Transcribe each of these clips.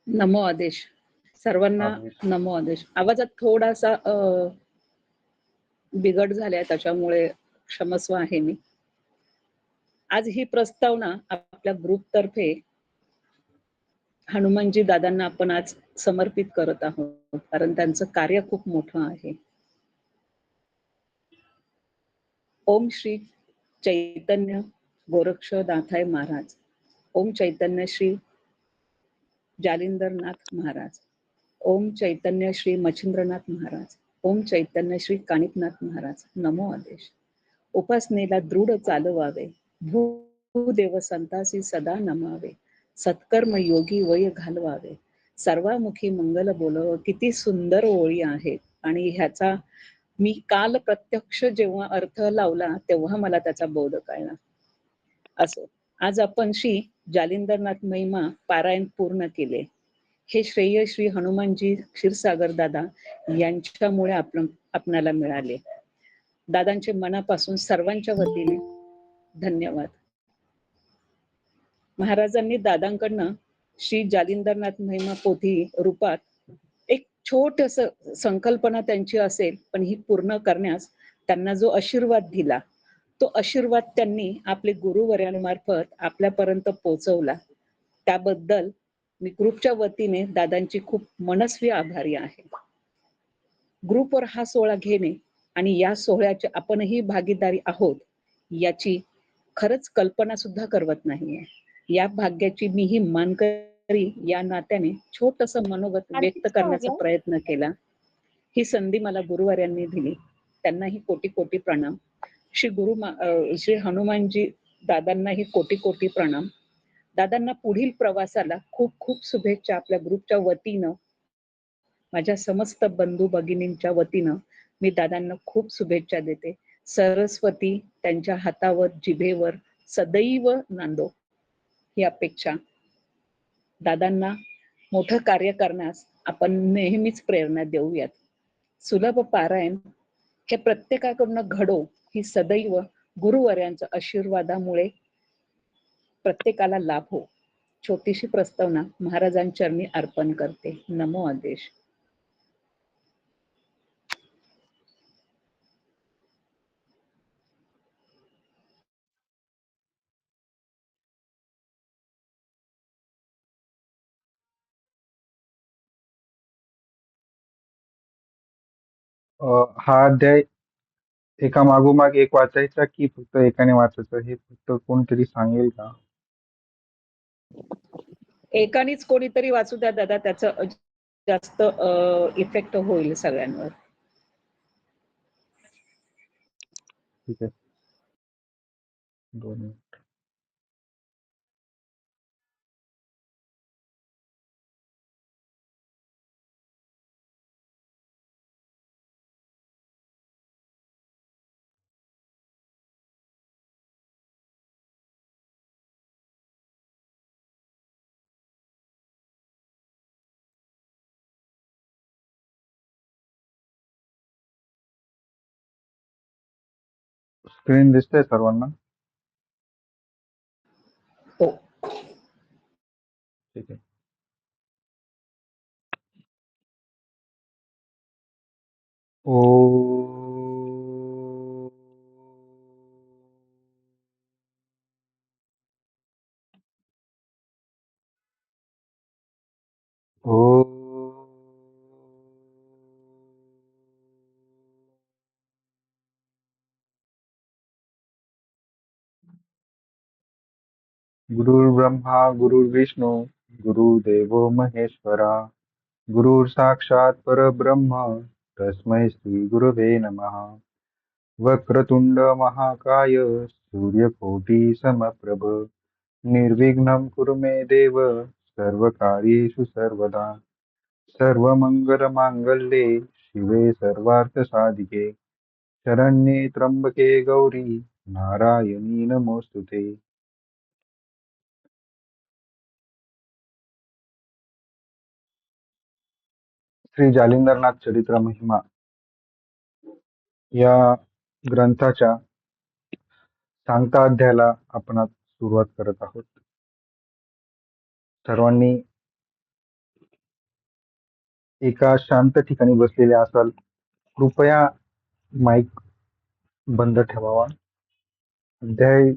नमो आदेश. सर्वांना आदेश. नमो आदेश. आवाजात थोडासा बिघड झालाय त्याच्यामुळे क्षमस्व आहे मी. आज ही प्रस्तावना आपल्या ग्रुपतर्फे हनुमानजी दादांना आपण आज समर्पित करत आहोत, कारण त्यांचं कार्य खूप मोठं आहे. ओम श्री चैतन्य गोरक्षनाथाय महाराज. ओम चैतन्य श्री जालिंदरनाथ महाराज. ओम चैतन्य श्री मच्छिंद्रनाथ महाराज. ओम चैतन्य श्री कानिपनाथ महाराज. नमो आदेश. उपासनेला दृढ चालवावे, भूदेव संतासी सदा नमावे, सत्कर्म योगी वय घालवावे, सर्वामुखी मंगल बोलावं. किती सुंदर ओळी आहेत आणि ह्याचा मी काल प्रत्यक्ष जेव्हा अर्थ लावला तेव्हा मला त्याचा बोध कळला. असो, आज आपण श्री जालिंदरनाथ महिमा पारायण पूर्ण केले. हे श्रेय श्री हनुमानजी क्षीरसागर दादा यांच्यामुळे आपणाला मिळाले. दादांचे मनापासून सर्वांच्या वतीने धन्यवाद. महाराजांनी दादांकडनं श्री जालिंदरनाथ महिमा पोथी रूपात एक छोटस संकल्पना त्यांची असेल, पण ही पूर्ण करण्यास त्यांना जो आशीर्वाद दिला, तो आशीर्वाद त्यांनी आपले गुरुवर्यांमार्फत आपल्यापर्यंत पोहोचवला. त्याबद्दल मी ग्रुपच्या वतीने दादांची खूप मनस्वी आभारी आहे. ग्रुपवर हा सोहळा घेणे आणि या सोहळ्याचे आपणही भागीदारी आहोत याची खरंच कल्पना सुद्धा करवत नाहीये. या भाग्याची मीही मानकरी या नात्याने छोटस मनोगत व्यक्त करण्याचा प्रयत्न केला. ही संधी मला गुरुवार्यांनी दिली, त्यांनाही कोटी कोटी प्रणाम. श्री हनुमानजी दादांनाही कोटी कोटी प्रणाम. दादांना पुढील प्रवासाला खूप खूप शुभेच्छा आपल्या ग्रुपच्या वतीनं, माझ्या समस्त बंधू भगिनींच्या वतीनं मी दादांना खूप शुभेच्छा देते. सरस्वती त्यांच्या हातावर जिभेवर सदैव नांदो ही अपेक्षा. दादांना मोठं कार्य करण्यास आपण नेहमीच प्रेरणा देऊयात. सुलभ पारायण हे प्रत्येकाकडून घडो ही सदैव गुरुवर्यांच्या आशीर्वादामुळे प्रत्येकाला लाभ हो. छोटीशी प्रस्तावना महाराजांचरणी अर्पण करते. नमो आदेश. हा अध्याय एका मागोमाग एक वाचायचा की फक्त एकाने वाचायचं, हे फक्त कोणतरी सांगेल का? एकानेच कोणीतरी वाचू द्या दादा, त्याचं जास्त इफेक्ट होईल सगळ्यांवर. ठीक आहे, 2 मिनिट. स्क्रीन दिसतंय सर्वांना? हो. ठीक आहे. ओ ओ गुरुर्ब्रह्मा गुरुर्विष्णू गुरुदेवो महेश्वरा गुरुर साक्षात परब्रह्म तस्मै श्री गुरवे नमः. वक्रतुंड महाकाय सूर्यकोटि समप्रभ निर्विघ्नं कुरु मे देव सर्वकार्येषु सर्वदा. सर्वमंगलमांगल्ये शिवे सर्वार्थसाधिके शरण्ये त्र्यंबके गौरी नारायणी नमोस्तुते. श्री जालिंदरनाथ चरित्र महिमा या ग्रंथाच्या सांगता अध्यायाला आपण आज सुरुवात करत आहोत. सर्वांनी एका शांत ठिकाणी बसलेले असाल, कृपया माईक बंद ठेवावा. अध्याय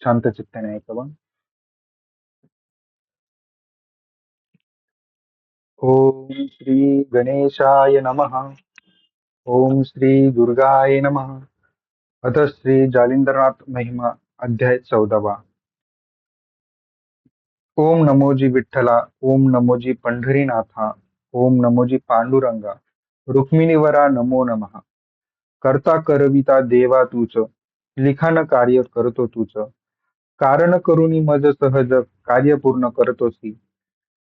शांत चित्ताने ऐकावा. ओम श्री गणेशाय नमः. ओम श्री दुर्गाय नमः. अथ श्री जालिंदरनाथ महिमा अध्याय 14. ओम नमोजी विठ्ठला. ओम नमोजी पंढरीनाथा. ओम नमोजी पांडुरंगा. रुक्मिणीवरा नमो नमः. करता करविता देवा तूच, लिखाण कार्य करतो तूच. कारण करुणी मज सहज, कार्य पूर्ण करतोसी.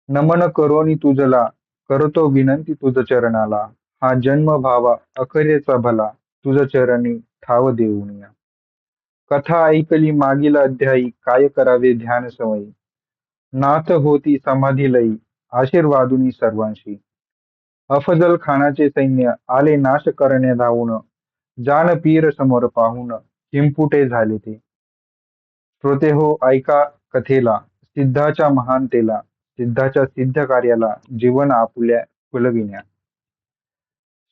नमन करोनी तुझला, करतो विनंती तुझ चरणाला. हा जन्म भावा अखेरचा भला, तुझ चरणी ठाव देऊनिया. कथा ऐकली मागील अध्यायी, काय करावे ध्यान समयी. नाथ होती समाधी लयी, आशीर्वादुनी सर्वांशी. अफजल खानाचे सैन्य आले नाश करण्या धावून. जान पीर समोर पाहून, हिमपुटे झाले ते. श्रोते हो ऐका कथेला, सिद्धाच्या महानतेला. सिद्धाच्या सिद्ध कार्याला, जीवन आपुल्या फुलविण्या.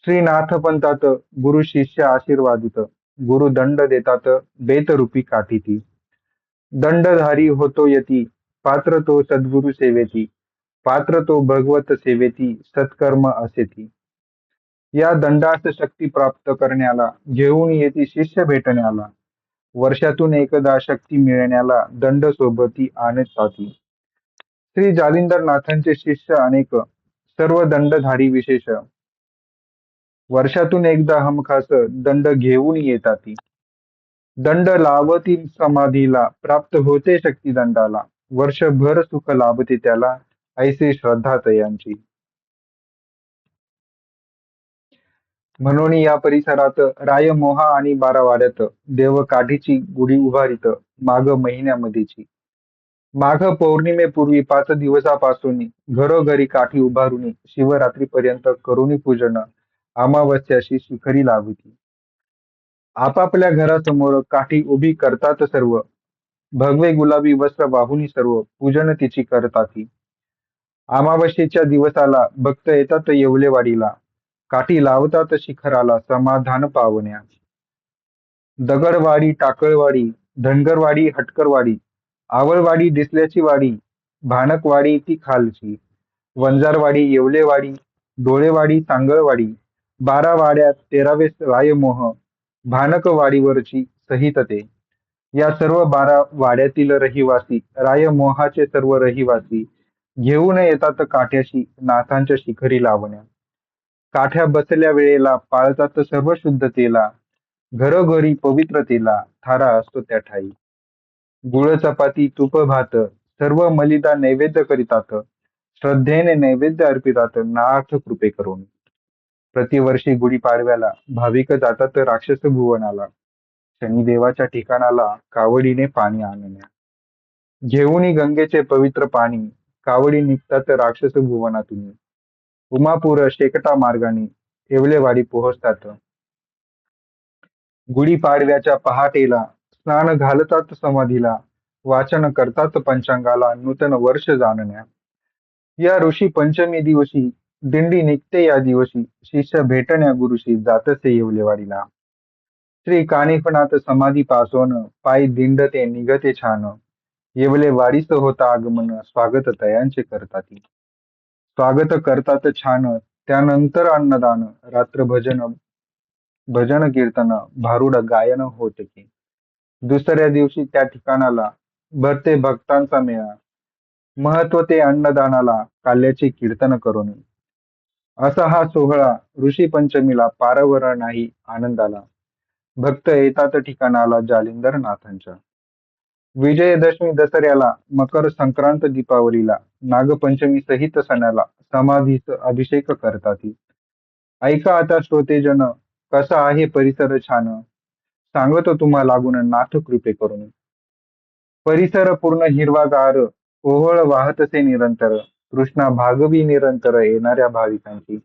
श्रीनाथपंतात गुरु शिष्य आशीर्वादित. गुरु दंड देतात बेतरूपी काठी ती. दंडधारी होतो यती, पात्र तो सद्गुरु सेवेती. पात्र तो भगवत सेवेती, सत्कर्म असेती. या दंडास शक्ती प्राप्त करण्याला, घेऊन येती शिष्य भेटण्याला. वर्षातून एकदा शक्ती मिळण्याला, दंड सोबती आणताती. श्री जालिंदरनाथांचे शिष्य अनेक, सर्व दंडधारी विशेष. वर्षातून एकदा हमखास दंड घेऊन येताती. दंड लावती समाधीला, प्राप्त होते शक्ती दंडाला. वर्षभर सुख लाभते त्याला, ऐसे श्रद्धा तयांची. म्हणून या परिसरात राय मोहा आणि बारावाड्यात देव काठीची गुढी उभारीत माघ महिन्यामध्येची. माघ पौर्णिमेपूर्वी 5 दिवसापासून घरोघरी काठी उभारुनी शिवरात्रीपर्यंत करुणी पूजन अमावस्याशी शिखरी लाविती. आपापल्या घरासमोर काठी उभी करतात सर्व. भगवे गुलाबी वस्त्र वाहुनी सर्व पूजन तिची करताती. अमावस्येच्या दिवसाला भक्त येतात येवलेवाडीला. काठी लावतात शिखराला समाधान पावण्या. दगडवाडी टाकळवाडी, धनगरवाडी हटकरवाडी, आवळवाडी डिसल्याची वाडी, भानकवाडी ती खालची, वंजारवाडी येवलेवाडी, डोळेवाडी सांगळवाडी, 12 वाड्यात 13वे रायमोह, भानकवाडीवरची सहित ते. या सर्व 12 वाड्यातील रहिवासी, रायमोहाचे सर्व रहिवासी घेऊन येतात काठ्याशी नाथांच्या शिखरी लावण्या. काठ्या बसल्या वेळेला पाळतात सर्व शुद्धतेला. घरोघरी पवित्रतेला थारा असतो त्या ठाई. गुळ चपाती तूप भात सर्व मलिदा नैवेद्य करीतात. श्रद्धेने नैवेद्य अर्पितात नाथ कृपे करून. प्रतिवर्षी गुढीपाडव्याला भाविक जातात राक्षस भुवनाला. शनिदेवाच्या ठिकाणाला कावडीने पाणी आणण्या. घेऊनी गंगेचे पवित्र पाणी, कावडी निघतात राक्षस भुवनातून. उमापूर शेकटा मार्गाने येवलेवाडी पोहोचतात. गुढीपाडव्याच्या पहाटेला स्नान घालतात समाधीला. वाचन करतात पंचांगाला नूतन वर्ष जाणण्या. या ऋषी पंचमी दिवशी दिंडी निघते या दिवशी. शिष्य भेटण्या गुरुशी जातसे येवलेवाडीला. श्री कानिफनाथ समाधी पासोन पायी दिंडते निघते छान. येवलेवाडीस होता आगमन स्वागत तयांचे करताती. स्वागत करतात छान त्यानंतर अन्नदान रात्र भजन कीर्तन भारुड गायन होत की. दुसऱ्या दिवशी त्या ठिकाणाला भरते भक्तांचा मेळा. महत्व ते अन्नदानाला काल्याचे कीर्तन करून. असा हा सोहळा ऋषी पंचमीला पारावर नाही आनंदाला. भक्त येतात ठिकाणाला जालिंदर नाथांच्या. विजयदशमी दसऱ्याला मकर संक्रांत दीपावलीला नागपंचमी सहित सणाला समाधीस अभिषेक करताती. ऐका आता श्रोतेजन कसा आहे परिसर छान. सांगतो तुम्हा लागून नाथ कृपे करून. परिसर पूर्ण हिरवागार ओहळ वाहतसे निरंतर. कृष्णा भागवी निरंतर येणाऱ्या भाविकांची.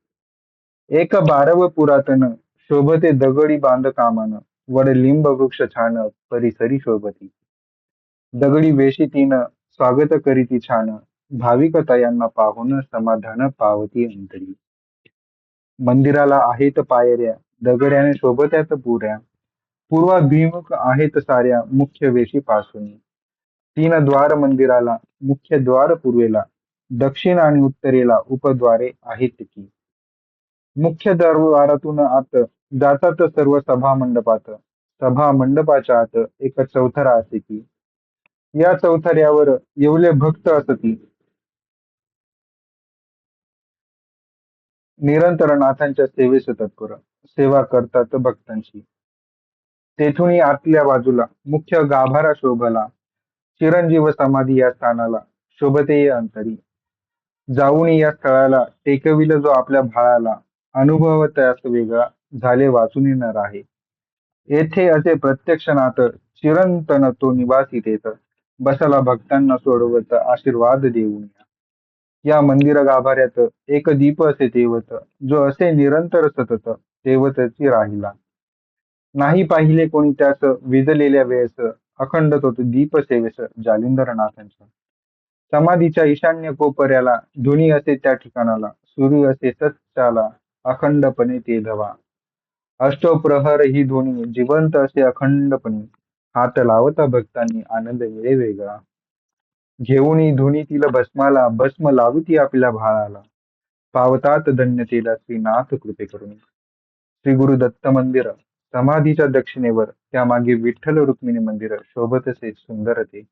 एक बारव पुरातन शोभते दगडी बांधकामान. वड लिंब वृक्ष छान परिसरी शोभती. दगडी वेशीतीन स्वागत करीती छान. भाविकता पाहून समाधान पावती अंतरी. मंदिराला आहेत पायऱ्या, दगड्याने शोभत्यात पुऱ्या, पूर्वाभिमुख आहेत साऱ्या मुख्य वेशी पासून. तीन द्वार मंदिराला, मुख्य द्वार पूर्वेला, दक्षिण आणि उत्तरेला उपद्वारे आहेत की. मुख्य द्वारातून आत जातात सर्व सभा मंडपात. सभा मंडपाच्या आत एक चौथरा असे की. या चौथऱ्यावर येवले भक्त असती, निरंतर नाथांच्या सेवेस तत्पर. सेवा करतात भक्तांची. तेथून आतल्या बाजूला मुख्य गाभारा शोभला, चिरंजीव समाधी या स्थानाला, शोभते अंतरी. जाऊन या स्थळाला टेकविल जो आपल्या भाळाला, अनुभव त्यास वेगळा, झाले वाचून न राहे. येथे असे प्रत्यक्ष नाथ, चिरंतन तो निवासी तेथ, बसला भक्तांना सोडवत आशीर्वाद देऊन. या मंदिर गाभाऱ्यात एक दीप असे तेवत, जो असे निरंतर सतत तेवतची राहिला. नाही पाहिले कोणी त्यास विजलेल्या वेळेस, अखंड तो दीप सेवेस जालिंदरनाथांच्या. समाधीच्या ईशान्य कोपऱ्याला धुनी असे त्या ठिकाणाला, सूर्य असे सच्चाला, अखंडपणे ते धवा. अष्टप्रहर ही ध्वनी जिवंत असे अखंडपणे, हात लावता भक्तांनी आनंद मिळे वेगळा. घेऊन धुनीतील भस्माला, भस्म लावती आपल्या भाळाला, पावतात धन्यतेला श्रीनाथ कृपे करून. श्री गुरु दत्त मंदिर, समाधीच्या दक्षिणेवर, त्यामागे विठ्ठल रुक्मिणी मंदिर शोभतसे सुंदर ते.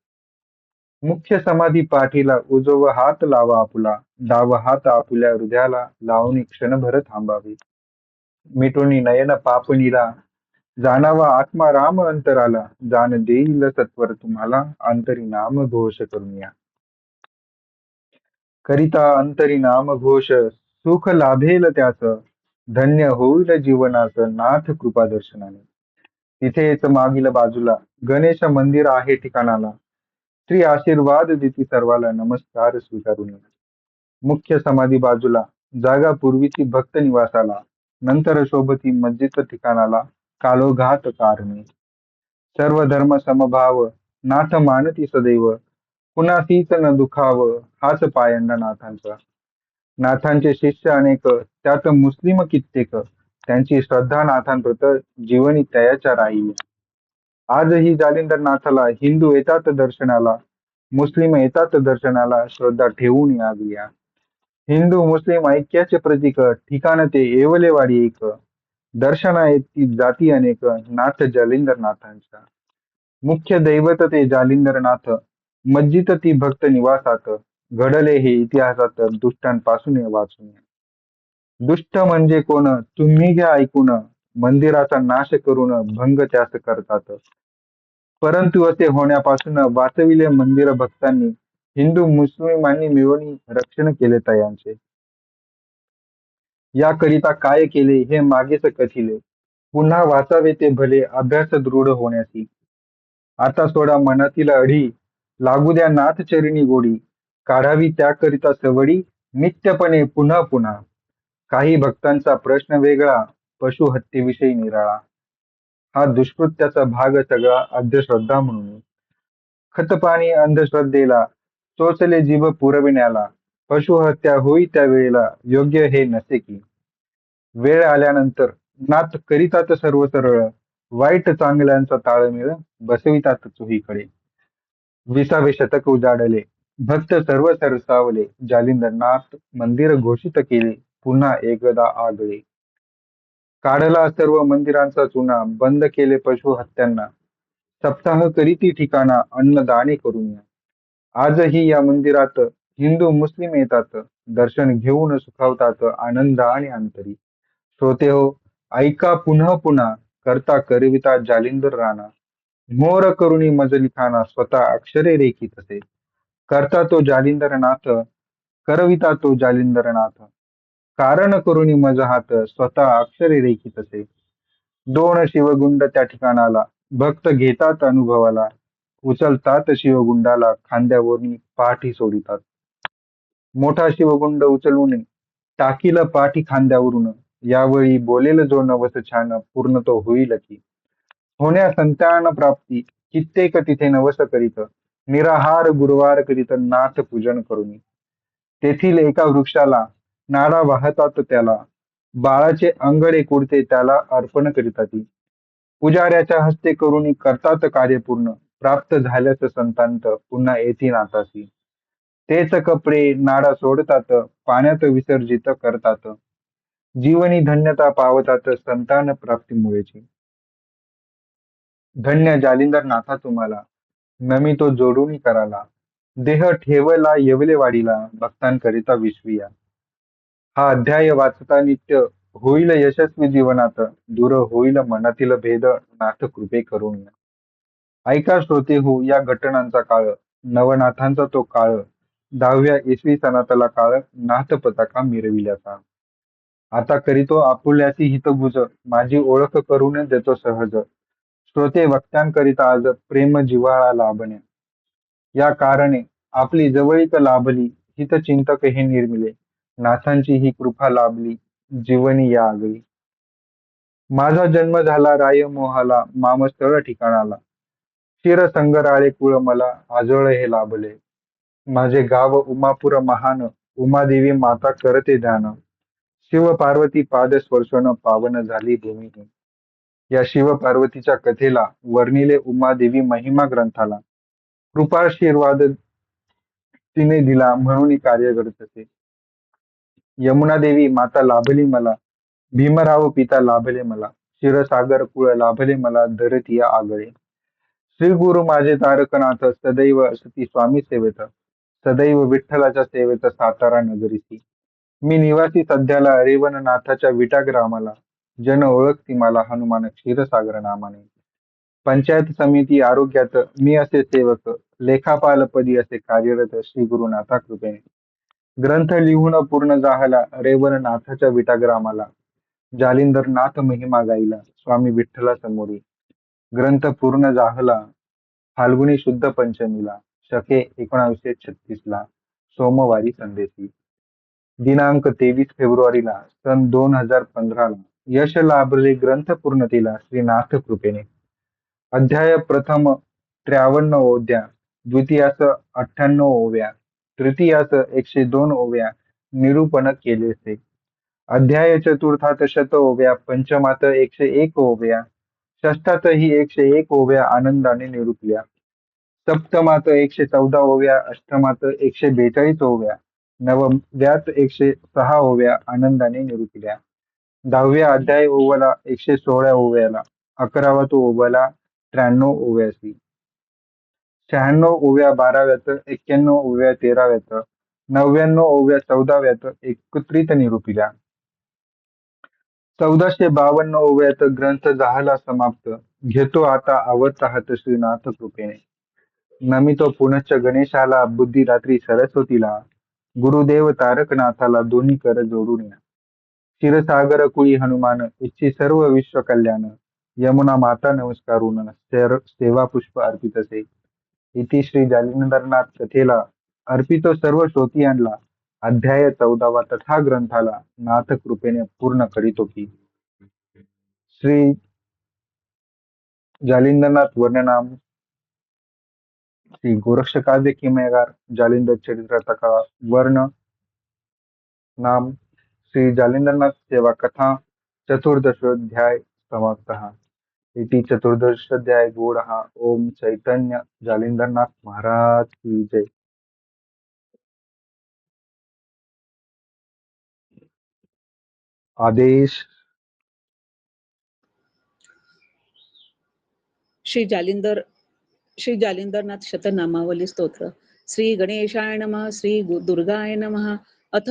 मुख्य समाधी पाठीला उजव हात लावा आपुला, डाव हात आपुल्या हृदयाला लावून क्षणभर थांबावे. मिटून नयन पापणीला, जाणावा आत्मा राम अंतराला, जाण देईल सत्वर तुम्हाला, अंतरी नाम घोष करून या. करिता अंतरी नाम घोष, सुख लाभेल त्याच, धन्य होईल जीवनाच नाथ कृपा दर्शनाने. तिथेच मागील बाजूला गणेश मंदिर आहे ठिकाणाला, श्री आशीर्वाद देती सर्वाला, नमस्कार स्वीकारून. मुख्य समाधी बाजूला जागा पूर्वीची भक्त निवासाला, नंतर शोभती मस्जिद ठिकाणाला, काळोघात कारणे. सर्व धर्म समभाव, नाथ मानती सदैव, कुणासीच न दुखाव, हाच पायंडा नाथांचा. नाथांचे शिष्य अनेक, त्यात मुस्लिम कित्येक, त्यांची श्रद्धा नाथांप्रत जीवनी तयाच्या राही. आजही जालिंदर नाथाला हिंदू येतात दर्शनाला, मुस्लिम येतात दर्शनाला, श्रद्धा ठेवून याविया. हिंदू मुस्लिम ऐक्याचे प्रतीक, ठिकाण ते येवलेवाडी एक, दर्शना येती जाती अनेक, नाथ जालिंदर नाथांच्या. मुख्य दैवत ते जालिंदर नाथ, मस्जिद ती भक्त निवासात, घडले हे इतिहासात दुष्टांपासून वाचून. दुष्ट म्हणजे कोण तुम्ही घ्या ऐकून, मंदिराचा नाश करून भंग त्यास करतात. परंतु असे होण्यापासून वाचविले मंदिर भक्तांनी, हिंदू मुस्लिमांनी मिळून रक्षण केले तयांचे. याकरिता काय केले हे मागेच कथिले, पुन्हा वाचावे ते भले अभ्यास दृढ होण्याची. आता सोडा मनातील अढी, लागू द्या नाथ चरणी गोडी, काढावी त्याकरिता सवडी, नित्यपणे पुन्हा पुन्हा. काही भक्तांचा प्रश्न वेगळा, पशु हत्येविषयी निराळा. हा दुष्कृत्याचा भाग सगळा अंधश्रद्धा म्हणून. खतपाणी अंधश्रद्धेला, चोचले जीभ पुरविण्याला, पशुहत्या होई त्या वेळेला, योग्य हे नसे की. वेळ आल्यानंतर नाथ करीतात सर्व सरळ, वाईट चांगल्यांचा ताळमेळ बसवितात चोहीकडे. 20वे शतक उजाडले, भक्त सर्व सरसावले, जालिंदरनाथ मंदिर घोषित केले, पुन्हा एकदा आगळे. काढला सर्व मंदिरांचा चुना, बंद केले पशु हत्यांना, सप्ताह करीती ठिकाणा अन्नदाने करून. आजही या मंदिरात हिंदू मुस्लिम येतात, दर्शन घेऊन सुखावतात आनंदाने अंतरी. श्रोते हो, ऐका पुन्हा पुन्हा, करता करविता जालिंदर राणा. मोर करुणी मज लिखाणा, स्वतः अक्षरे रेखीत असे. करता तो जालिंदर नाथ, करविता तो जालिंदर नाथ. कारण करुणी मज हात, स्वतः अक्षरे रेखीत असे. 2 शिवगुंड त्या ठिकाणाला, भक्त घेतात अनुभवाला, उचलतात शिवगुंडाला, खांद्यावरून पाठी सोडितात. मोठा शिवगुंड उचलून टाकील पाठी खांद्यावरून, यावेळी बोलेल जो नवस छान, पूर्ण तो होईल की. होण्या संतान प्राप्ती, कित्येक तिथे नवस करीत, निराहार गुरुवार करीत नाथ पूजन करून. तेथील एका वृक्षाला नाडा वाहतात त्याला, बाळाचे अंगडे कुडते त्याला अर्पण करीतात. पुजाऱ्याच्या हस्ते करून करतात कार्य पूर्ण, प्राप्त झाल्याच संतांत पुन्हा येती नाथासी. तेच कपडे नाडा सोडतात, पाण्यात विसर्जित करतात. जीवनी धन्यता पावतात संतान प्राप्तीमुळेची. धन्य जालिंदर नाथा तुम्हाला, नमितो जोडून कराला. देह ठेवला येवले वाडीला, भक्तांकरिता विश्विया. हा अध्याय वाचता नित्य होईल यशस्वी जीवनात, दूर होईल मनातील भेद नाथ कृपे करून. ऐका श्रोते हो या घटनांचा काळ, नवनाथांचा तो काळ, 10व्या इसवी सनातला काळ, नाथ पताका मिरविल्याचा. आता करीतो आपुल्याची हितगुज, माझी ओळख करून देतो सहज. श्रोते वक्त्यांकरिता आज प्रेम जिव्हाळा लाभणे. या कारणे आपली जवळीक लाभली, हितचिंतक हे निर्मिले. नाथांची ही कृपा लाभली, जीवनी या आगळी. माझा जन्म झाला राय मोहाला, मामस्थळ ठिकाणाला. शिर संगराळे कुळ मला, आजोळ हे लाभले. माझे गाव उमापूर महान, उमादेवी माता करते ध्यान. शिव पार्वती पाद स्पर्शन, पावन झाली भूमी ही. या शिव पार्वतीच्या कथेला वर्णिले उमादेवी महिमा ग्रंथाला. कृपाशीर्वाद तिने दिला म्हणून कार्य घडत असे. यमुना देवी माता लाभली मला, भीमराव पिता लाभले मला. क्षीरसागर कुळ लाभले मला, धरती आगळे. श्री गुरु माझे तारकनाथ, सदैव असती स्वामी सेवेत. सदैव विठ्ठलाच्या सेवेत सातारा नगरीची. मी निवासी सध्याला रेवणनाथाच्या विटा ग्रामाला. जन ओळखती मला हनुमान क्षीरसागर नामाने. पंचायत समिती आरोग्यात मी असे सेवक, लेखापालपदी असे कार्यरत श्री गुरुनाथा कृपेने. ग्रंथ लिहून पूर्ण जाहला रेवणनाथाच्या विटाग्रामाला. जालिंदर नाथ महिमा गाईला स्वामी विठ्ठला समोरी. ग्रंथ पूर्ण जाहला फाल्गुनी शुद्ध पंचमीला, शके 1936 सोमवारी संदेशी. दिनांक 23 फेब्रुवारीला सन 2015 यश लाभले ग्रंथ पूर्णतेला श्रीनाथ कृपेने. अध्याय प्रथम 53 ओव्या, द्वितीयास 98 ओव्या, तृतीयास 102 ओव्या निरूपण केलेसे. अध्याय चतुर्थात 100 ओव्या, पंचमात 101 ओव्या, षष्ठातही 101 ओव्या आनंदाने निरूपल्या. सप्तमात 114 ओव्या, अष्टमात 142 ओव्या, नवव्यात 106 ओव्या आनंदाने निरूपल्या. 10व्या अध्याय ओवला 116 ओव्याला, 11वा तो ओवला 93 ओव्यासी. 96 ओव्या 12व्यात, 91 ओव्या 13व्यात, 99 ओव्या 14व्यात एकत्रित निरूपिल्या. 1452 ओव्यात ग्रंथ झाला समाप्त. घेतो आता आवडता श्रीनाथ कृपेने. नमितो पुनश्च गणेशाला, बुद्धी रात्री सरस्वतीला. गुरुदेव तारकनाथाला दोन्ही कर जोडून या. क्षीरसागर कुळी हनुमान, इच्छी सर्व विश्व कल्याण. यमुना माता नमस्कारून सेवा पुष्प अर्पितसे. इति श्री जालिंदरनाथ कथेला अर्पितो सर्व श्रोतियांना. अध्याय 14वा तथा ग्रंथाला नाथ कृपेने पूर्ण करीतो की. श्री जालिंदरनाथ वर्णनाम. श्री गोरक्षकाव्य किमयागार जालिंदर चरित्र तका वर्ण नाम. श्री जालिंदरनाथ सेवा कथा चतुर्दशोध्याय समाप्तः. इति चतुर्दशोध्याय गूढ़ः. ओम चैतन्य जालिंदरनाथ महाराज की जय. आदेश. श्री जालिंदरनाथ शतनामावली स्तोत्र. श्री गणेशाय नमः. श्री दुर्गाय नमः. अथ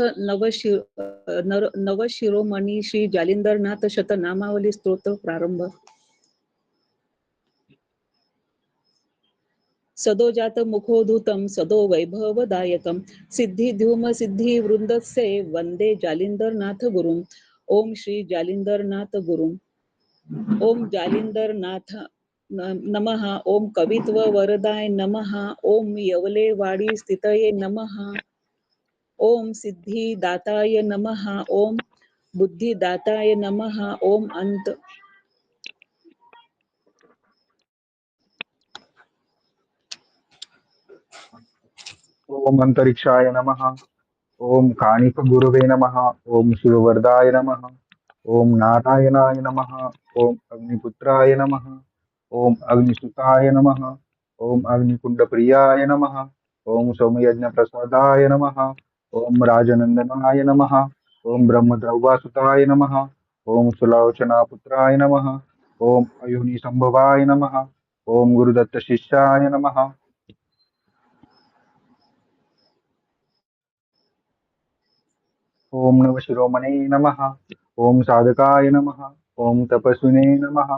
नवशिरोमणी श्री जालिंदरनाथ शतनामावली स्तोत्र प्रारंभ. सदोजात मुखोधूतं सदो वैभवदायकं, सिद्धिधूम सिद्धि वृंदस्य वंदे जालिंदरनाथ गुरुम. ओम श्री जालिंदरनाथ गुरुम. ओम जालिंदरनाथ नमः. ओम कवित्व वरदाय नमः. ओम यवलेवाडी स्थितये नमः. ओम सिद्धिदाताय नमः. ओम बुद्धिदाताय नमः. ओम अंत ओम अंतरिक्षाय नमः। ओम काणिफगुरवे नमः। ओम शिववरदाय नमः। ओम नारायणाय नमः। ओम अग्निपुत्राय नमः। ओम अग्निसुताय नमः। ओम अग्निकुंडप्रियाय नमः। ओम सोमयज्ञप्रसादाय नमः। ओम राजनंदनाय नमः। ओम ब्रह्मद्रव्यासुताय नमः। ओम सुलोचनापुत्राय नमः। ओम अयोनिसंभवाय नमः। ओम गुरुदत्तशिष्याय नमः। ओम नम शिरोमणे नमः। ओम साधकाय नमः। ओम तपस्विने नमः।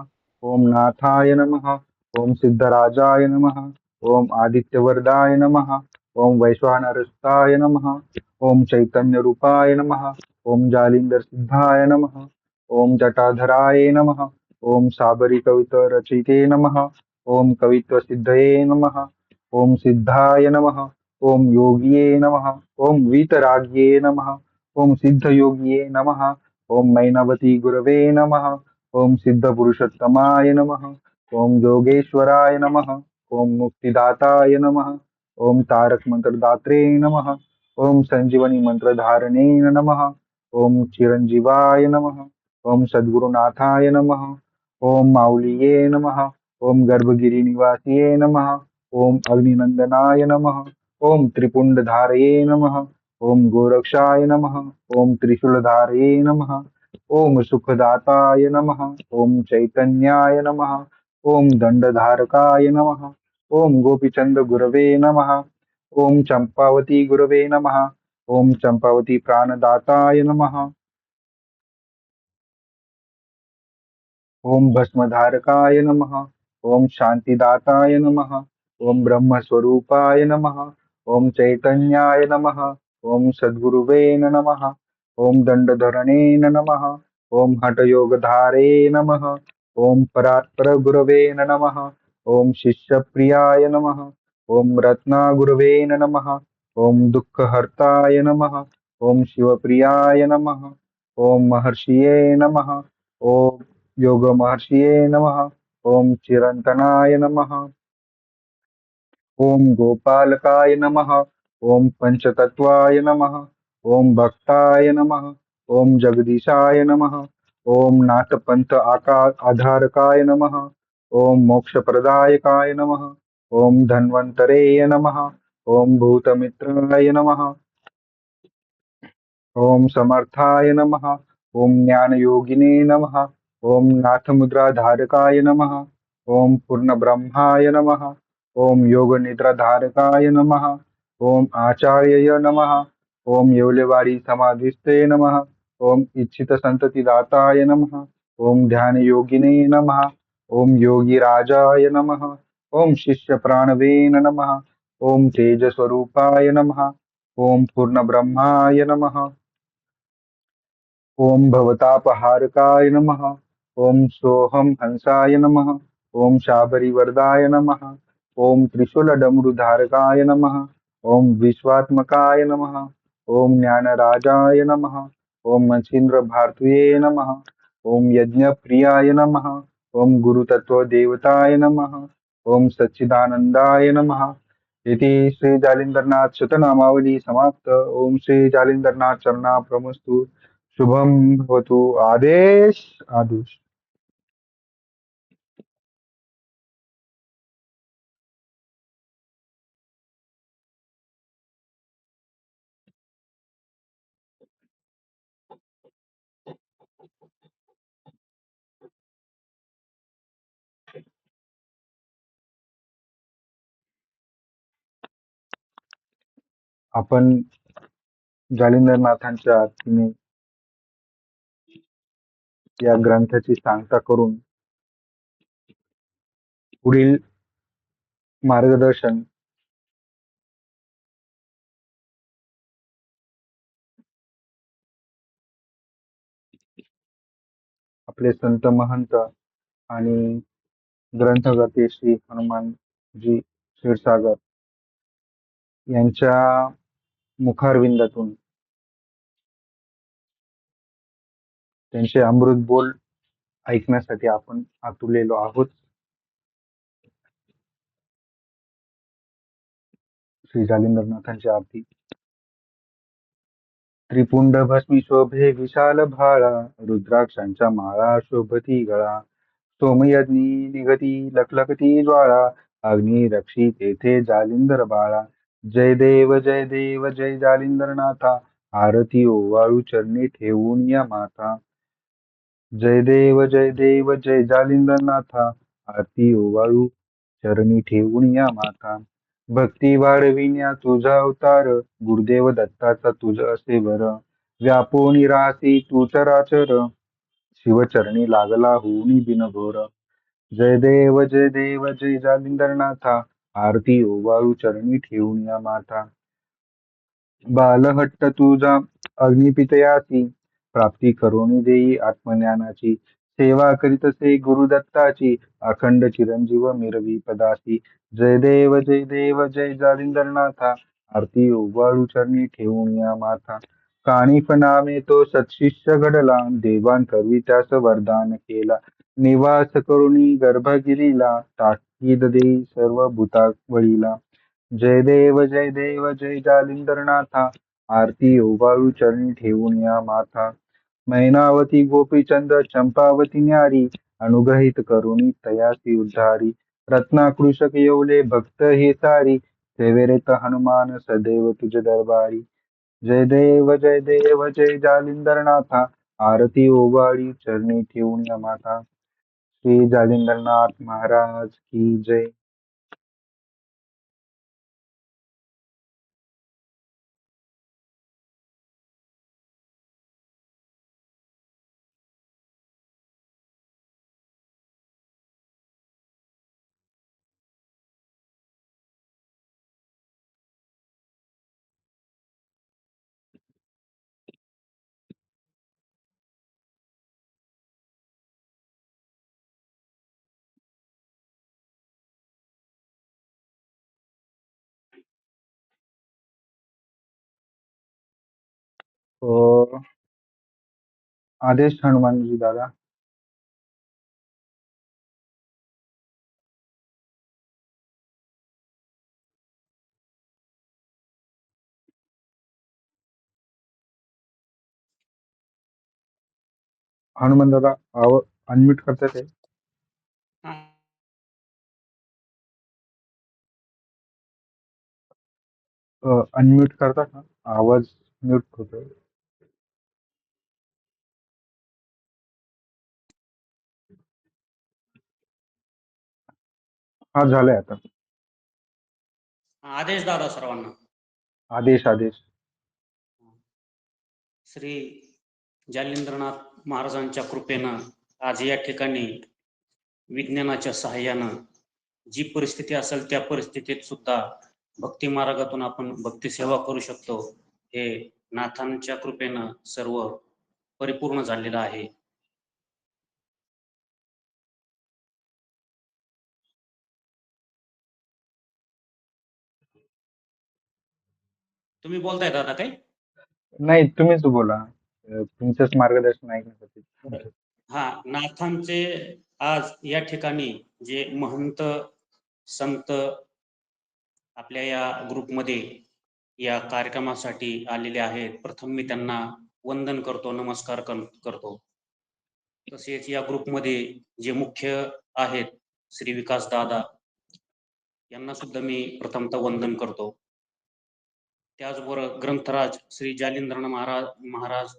ओम नाथाय नमः। ओम सिद्धराजाय नमः। ओम आदित्यवर्दाय नमः। ओम वैश्वानरस्ताय नमः। ओम चैतन्य रूपाय नमः। ओम जालिंदर सिद्धाय नमः। ओम जटाधराय नमः। ओम साबरी कविता रचिते नमः। ओम कवित्व सिद्धये नमः। ओम सिद्धाय नमः। ओम योगिये नमः। ओम वीतराग्ये नमः। ओम सिद्धयोगिये नमः। ओम मैनावती गुरवे नमः। ओम सिद्धपुरुषोत्तमाय नमः। ओम योगेश्वराय नमः। ओम मुक्तिदाताय नमः। ओम तारक मंत्रदात्रे नमः। ओम संजीवनी मंत्रधारणे नमः। ओम चिरंजीवाय नमः। ओम सद्गुरुनाथाय नमः। ओम माऊलीये नमः। ओम गर्भगिरी निवासिये नमः। ओम अग्निनंदनाय नमः। ओम त्रिपुंडधारये नमः। ओम गोरक्षाय नमः। ओम त्रिशूलधारये नमः। ओम सुखदाताय नमः। ओम चैतन्याय नमः। ओम दंडधारकाय नमः। ओम गोपीचंद गुरवे नमः। ओम चंपावती गुरवे नमः। ओम चंपावती प्राणदाताय नमः। ओम भस्मधारकाय नमः। ओम शांतिदाताय नमः। ओम ब्रह्मस्वरूपाय नमः। ओम चैतन्याय नमः। ओम सद्गुरुवे नमः। ओम दंडधरणे नमः। ओम हठयोगधारे नमः। ओम परात्पर गुरवे नमः। ओम शिष्यप्रियाय नमः। ओम रत्नागुरवे नमः। ओम दुःखहर्ताय नमः। ओम शिवप्रियाय नमः। ओम महर्षिये नमः। ओम योग महर्षिये नमः। ओम चिरंतनाय नमः। ओम गोपालकाय नमः। ओम पंचतत्वाय नमः। ओम भक्ताय नमः। ओम जगदीशाय नमः। ओम नाथपंथ आधारकाय नमः। ओम मोक्षप्रदायकाय नमः। ओम धन्वन्तरे नमः। ओम भूतमित्राय नमः। ओम समर्थाय नमः। ओम ज्ञानयोगिने नमः। ओम नाथमुद्राधारकाय नमः। ओम पूर्णब्रह्माय नमः। ओम योगनिद्राधारकाय नमः। ओम आचार्य नमः। ओम यौलवाड़ी समाधिस्ते नमः। ओम इच्छित संततिदाताय नमः। ओम ध्यान योगिने नमः। ओम योगी राजाय नमः। ओम शिष्य प्राणवे नमः। ओम तेज स्वरूपाय नमः। ओम पूर्ण ब्रह्माय नमः। ओम भवतापहारकाय नमः। ओम सोहम हंसाय नमः। ओम शाबरिवरदाय नमः। ओम त्रिशूलडमरुधारकाय नमः। ओम विश्वात्मकाय नमः। ओम ज्ञानराजाय नमः। ओम मच्छिंद्र भारतुये नमः। ओम यज्ञप्रियाय नमः। ओम गुरुतत्वदेवताय नमः। ओम सच्चिदानंदाय नमः। इति श्री जालिंदरनाथ शतनामावली समाप्त। ओम श्री जालिंदरनाथ चरणार्पणमस्तु। शुभम भवतु। आदेश। आदेश। आपण जालिंदरनाथांच्या आरतीने या ग्रंथाची सांगता करून पुढील मार्गदर्शन आपले संत महंत आणि ग्रंथकर्ते श्री हनुमानजी क्षीरसागर यांच्या मुखारविंदातून त्यांचे अमृत बोल ऐकण्यासाठी आपण आतुरलेलो आहोत. श्री जालिंदरनाथांची आरती. त्रिपुंड भस्मी शोभे विशाल भाळा, रुद्राक्षांच्या माळा शोभती गळा. सोमयज्ञी निघती लखलखती ज्वाळा, अग्नी रक्षी तेथे जालिंदर बाळा. जय देव जय देव जय जालिंदरनाथा, आरती ओवाळू चरणी ठेवून या माथा. जय देव जय जालिंदरनाथा, आरती ओवाळू चरणी ठेवून या माथा. भक्ती वाढविण्या तुझा अवतार, गुरुदेव दत्ताचा तुझ असे वर. व्यापोनी राहसी तू चराचर, शिवचरणी लागला होऊनी बिनघोर. जय देव जय जालिंदरनाथा, आरती ओवाळू चरणी ठेवून या माथा. बालहट्ट तुझा अग्निपितयासी, प्राप्ती करून देई आत्मज्ञानाची. सेवा करीतसे गुरुदत्ताची, अखंड चिरंजीव मिरवी पदासी. जय देव जय जालिंदरनाथा, आरती ओवाळू चरणी ठेवून या माथा. कानिफ नामे तो सत्शिष्य घडला, देवान करवी त्यास वरदान केला. निवास करुणी गर्भगिरीला, ताकीद देई सर्व भूतावळीला. जय देव जय जालिंदरनाथा, आरती ओवाळू चरणी ठेवून या माथा. मैनावती गोपीचंद चंपावती न्यारी, अनुग्रहित करुणी तयासी उद्धारी. रत्नाकृशक येवले भक्त हे सारी, सेवेरेत हनुमान सदैव तुझ दरबारी. जय देव जय जालिंदरनाथा, आरती ओवाळी चरणी ठेवून या माथा. श्री जालिंदरनाथ महाराज की जय. अ, आदेश हनुमानजी दादा. हनुमान दादा अनम्यूट करतात आहे. अनम्यूट करतात ना, आवाज म्यूट होतोय. हा झालंय आता. आदेश दादा सर्वांना. आदेश. श्री जालिंद्रनाथ महाराजांच्या कृपेनं आज या ठिकाणी विज्ञानाच्या सहाय्यानं जी परिस्थिती असेल त्या परिस्थितीत सुद्धा भक्ती मार्गातून आपण भक्ती सेवा करू शकतो, हे नाथांच्या कृपेनं सर्व परिपूर्ण झालेलं आहे. तुम्ही बोलताय दादा काय? नाही, तुम्हीच बोला. तुमचंच मार्गदर्शन ऐकण्यासाठी. हा, नाथांचे आज या ठिकाणी जे महंत संत आपल्या या ग्रुपमध्ये या कार्यक्रमासाठी आलेले आहेत, प्रथम मी त्यांना वंदन करतो, नमस्कार करतो. तसेच या ग्रुपमध्ये जे मुख्य आहेत श्री विकास दादा, यांना सुद्धा मी प्रथमतः वंदन करतो. त्याचबरोबर ग्रंथराज श्री जालिंद्रनाथ महाराज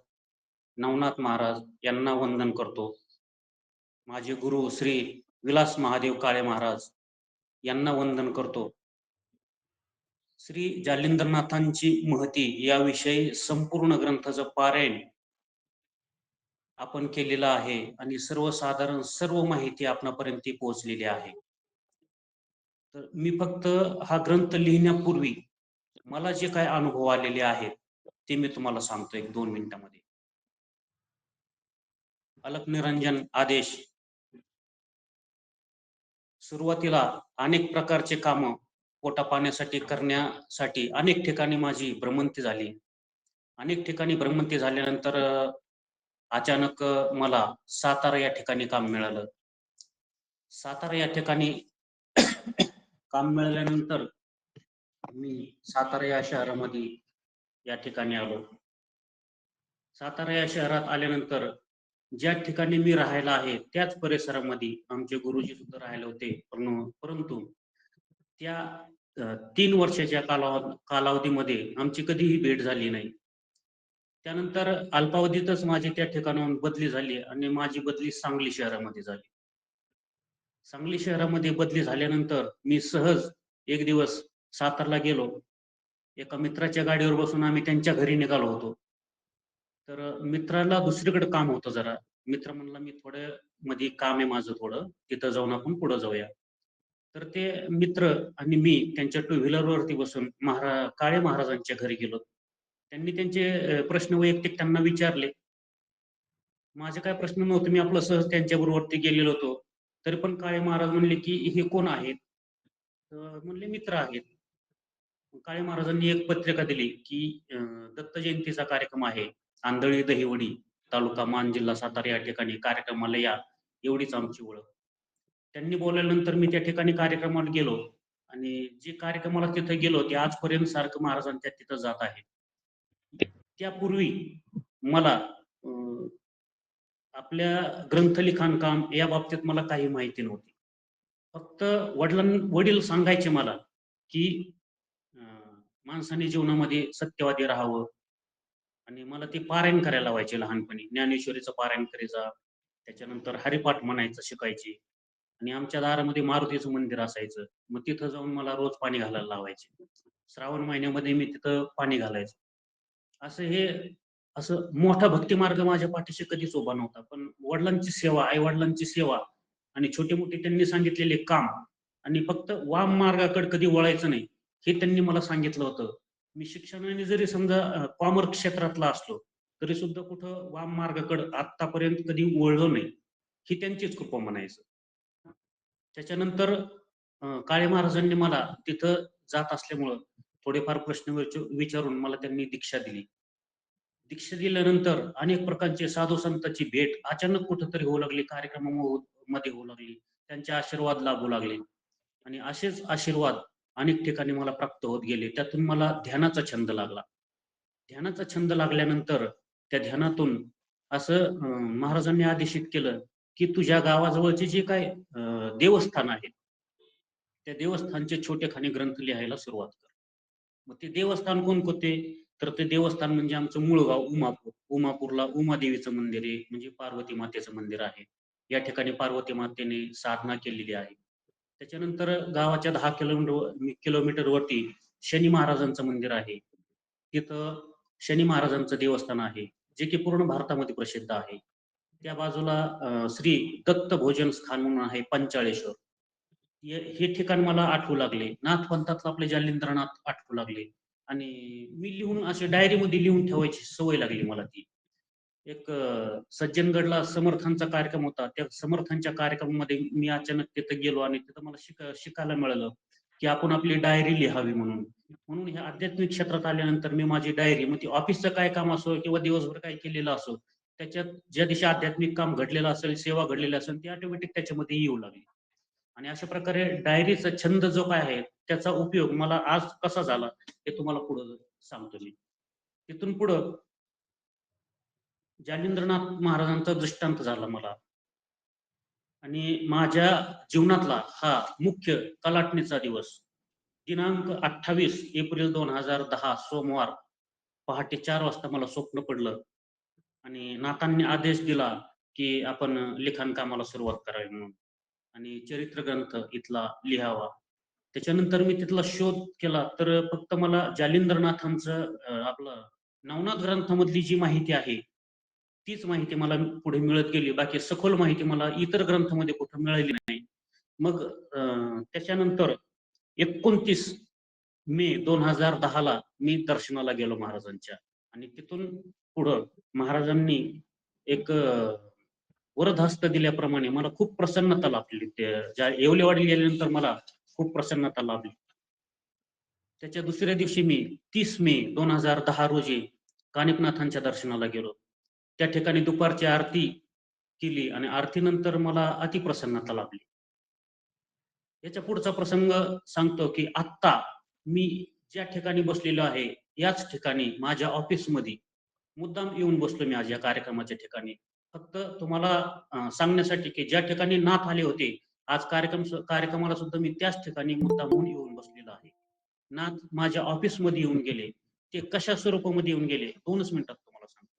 नवनाथ महाराज यांना वंदन करतो. माझे गुरु श्री विलास महादेव काळे महाराज यांना वंदन करतो. श्री जालिंद्रनाथांची महती याविषयी संपूर्ण ग्रंथाचं पारायण आपण केलेलं आहे आणि सर्वसाधारण सर्व माहिती आपणापर्यंत पोहोचलेली आहे. तर मी फक्त हा ग्रंथ लिहिण्यापूर्वी मला जे काय अनुभव आलेले आहेत ते मी तुम्हाला सांगतो 1-2 मिनिटांमध्ये. अलक निरंजन आदेश. सुरुवातीला अनेक प्रकारचे कामं पोटा पाण्यासाठी करण्यासाठी अनेक ठिकाणी माझी भ्रमंती झाली. अनेक ठिकाणी भ्रमंती झाल्यानंतर अचानक मला सातारा या ठिकाणी काम मिळालं. सातारा या ठिकाणी काम मिळाल्यानंतर मी सातारा या शहरामध्ये या ठिकाणी आलो. सातारा या शहरात आल्यानंतर ज्या ठिकाणी मी राहायला आहे त्याच परिसरामध्ये आमचे गुरुजी सुद्धा राहिले होते. परंतु त्या 3 वर्षाच्या कालावधीमध्ये आमची कधीही भेट झाली नाही. त्यानंतर अल्पावधीतच माझी त्या ठिकाणाहून बदली झाली आणि माझी बदली सांगली शहरामध्ये झाली. सांगली शहरामध्ये बदली झाल्यानंतर मी सहज एक दिवस सातारला गेलो. एका मित्राच्या गाडीवर बसून आम्ही त्यांच्या घरी निघालो होतो. तर मित्राला दुसरीकडे काम होतं जरा. मित्र म्हणला, "मी थोडं मध्ये काम आहे माझं थोडं, तिथं जाऊन आपण पुढं जाऊया." तर ते मित्र आणि मी त्यांच्या टू व्हीलरवरती बसून काळे महाराजांच्या घरी गेलो. त्यांनी त्यांचे प्रश्न वैयक्तिक त्यांना विचारले. माझे काय प्रश्न नव्हते. मी आपलं सहज त्यांच्याबरोबरती गेलेलो होतो. तरी पण काळे महाराज म्हणले, की "हे कोण आहेत?" तर म्हणले, "मित्र आहेत." काळे महाराजांनी एक पत्रिका दिली, की दत्त जयंतीचा कार्यक्रम आहे. आंधळी दहिवडी, तालुका मान, जिल्हा सातारा या ठिकाणी कार्यक्रमाला या. एवढीच आमची ओळख. त्यांनी बोलल्यानंतर मी त्या ठिकाणी कार्यक्रमाला गेलो आणि जे कार्यक्रमाला तिथे गेलो ते आजपर्यंत सारखं महाराजांच्या तिथं जात आहे. त्यापूर्वी मला आपल्या ग्रंथलिखाण काम या बाबतीत मला काही माहिती नव्हती. फक्त वडील सांगायचे मला, की माणसाने जीवनामध्ये सत्यवादी राहावं आणि मला ते पारायण करायला लावायचे लहानपणी. ज्ञानेश्वरीचं पारायण करीत जा. त्याच्यानंतर हरिपाठ म्हणायचं शिकायचे आणि आमच्या दारामध्ये मारुतीचं मंदिर असायचं. मग तिथं जाऊन मला रोज पाणी घालायला लावायचे. श्रावण महिन्यामध्ये मी तिथं पाणी घालायचो. असं हे असं मोठा भक्तिमार्ग माझ्या पाठीशी कधीच उभा नव्हता. पण वडिलांची सेवा, आई-वडिलांची सेवा आणि छोटे-मोठे त्यांनी सांगितलेले काम आणि फक्त वाम मार्गाकडे कधी वळायचं नाही, हे त्यांनी मला सांगितलं होतं. मी शिक्षणाने जरी समजा कॉमर्स क्षेत्रातला असलो, तरी सुद्धा कुठं वाम मार्गाकडं आत्तापर्यंत कधी वळलो नाही. ही त्यांचीच कृपा म्हणायचं. त्याच्यानंतर काळे महाराजांनी मला तिथं जात असल्यामुळं थोडेफार प्रश्न विचारून मला त्यांनी दीक्षा दिली. दीक्षा दिल्यानंतर अनेक प्रकारचे साधू संतांची भेट अचानक कुठेतरी होऊ लागली, कार्यक्रमामध्ये होऊ लागली. त्यांचे आशीर्वाद लाभू लागले आणि असेच आशीर्वाद अनेक ठिकाणी मला प्राप्त होत गेले. त्यातून मला ध्यानाचा छंद लागला. ध्यानाचा छंद लागल्यानंतर त्या ध्यानातून असं महाराजांनी आदेशित केलं, की तुझ्या गावाजवळचे जे काही देवस्थान आहेत, त्या देवस्थानचे छोटेखानी ग्रंथ लिहायला सुरुवात कर. मग ते देवस्थान कोणते? तर ते देवस्थान म्हणजे आमचं मूळ गाव उमापूर. उमापूरला उमादेवीचं मंदिर आहे, म्हणजे पार्वती मातेचं मंदिर आहे. या ठिकाणी पार्वती मातेने साधना केलेली आहे. त्याच्यानंतर गावाच्या 10 किलोमीटरवरती शनी महाराजांचं मंदिर आहे. तिथं शनी महाराजांचं देवस्थान आहे, जे की पूर्ण भारतामध्ये प्रसिद्ध आहे. त्या बाजूला श्री दत्त भोजन स्थान म्हणून आहे पंचाळेश्वर. हे ठिकाण मला आठवू लागले. नाथपंथातलं आपले जालिंद्रनाथ आठवू लागले आणि मी लिहून असे डायरीमध्ये लिहून ठेवायची सवय लागली मला ती. एक सज्जनगडला समर्थांचा कार्यक्रम होता. त्या समर्थांच्या कार्यक्रमामध्ये मी अचानक तिथं गेलो आणि तिथं मला शिकायला मिळालं, की आपण आपली डायरी लिहावी म्हणून. म्हणून ह्या आध्यात्मिक क्षेत्रात आल्यानंतर मी माझी डायरी, मग ती ऑफिसचं काय काम असो किंवा दिवसभर काय केलेलं असो, त्याच्यात ज्या दिवशी आध्यात्मिक काम घडलेलं असेल, सेवा घडलेली असेल, ती ऑटोमॅटिक त्याच्यामध्ये येऊ लागली. आणि अशा प्रकारे डायरीचा छंद जो काय आहे, त्याचा उपयोग मला आज कसा झाला, हे तुम्हाला पुढं सांगतो मी. तिथून पुढं जालिंद्रनाथ महाराजांचा दृष्टांत झाला मला आणि माझ्या जीवनातला हा मुख्य कलाटणीचा दिवस. दिनांक 28 एप्रिल 2010 सोमवार पहाटे 4 वाजता मला स्वप्न पडलं आणि नाथांनी आदेश दिला, की आपण लिखाण कामाला सुरुवात करावी म्हणून आणि चरित्र ग्रंथ इथला लिहावा. त्याच्यानंतर मी तिथला शोध केला, तर फक्त मला जालिंद्रनाथांचं आपलं नवनाथ ग्रंथामधली जी माहिती आहे, तीच माहिती मला पुढे मिळत गेली. बाकी सखोल माहिती मला इतर ग्रंथामध्ये कुठं मिळाली नाही. मग त्याच्यानंतर 29 मे 2010 ला मी दर्शनाला गेलो महाराजांच्या आणि तिथून पुढं महाराजांनी एक वरदहस्त दिल्याप्रमाणे मला खूप प्रसन्नता लाभली. येवलेवाडी गेल्यानंतर मला खूप प्रसन्नता लाभली. त्याच्या दुसऱ्या दिवशी मी 30 मे 2010 रोजी कानिफनाथांच्या दर्शनाला गेलो. त्या ठिकाणी दुपारची आरती केली आणि आरतीनंतर मला अतिप्रसन्नता लाभली. याच्या पुढचा प्रसंग सांगतो, की आत्ता मी ज्या ठिकाणी बसलेलो आहे याच ठिकाणी माझ्या ऑफिसमध्ये मुद्दाम येऊन बसलो मी आज या कार्यक्रमाच्या ठिकाणी. फक्त तुम्हाला सांगण्यासाठी की ज्या ठिकाणी नाथ आले होते, आज कार्यक्रमाला सुद्धा मी त्याच ठिकाणी मुद्दामहून येऊन बसलेलो आहे. नाथ माझ्या ऑफिसमध्ये येऊन गेले. ते कशा स्वरूपामध्ये येऊन गेले 2च मिनिटात तुम्हाला सांगतो.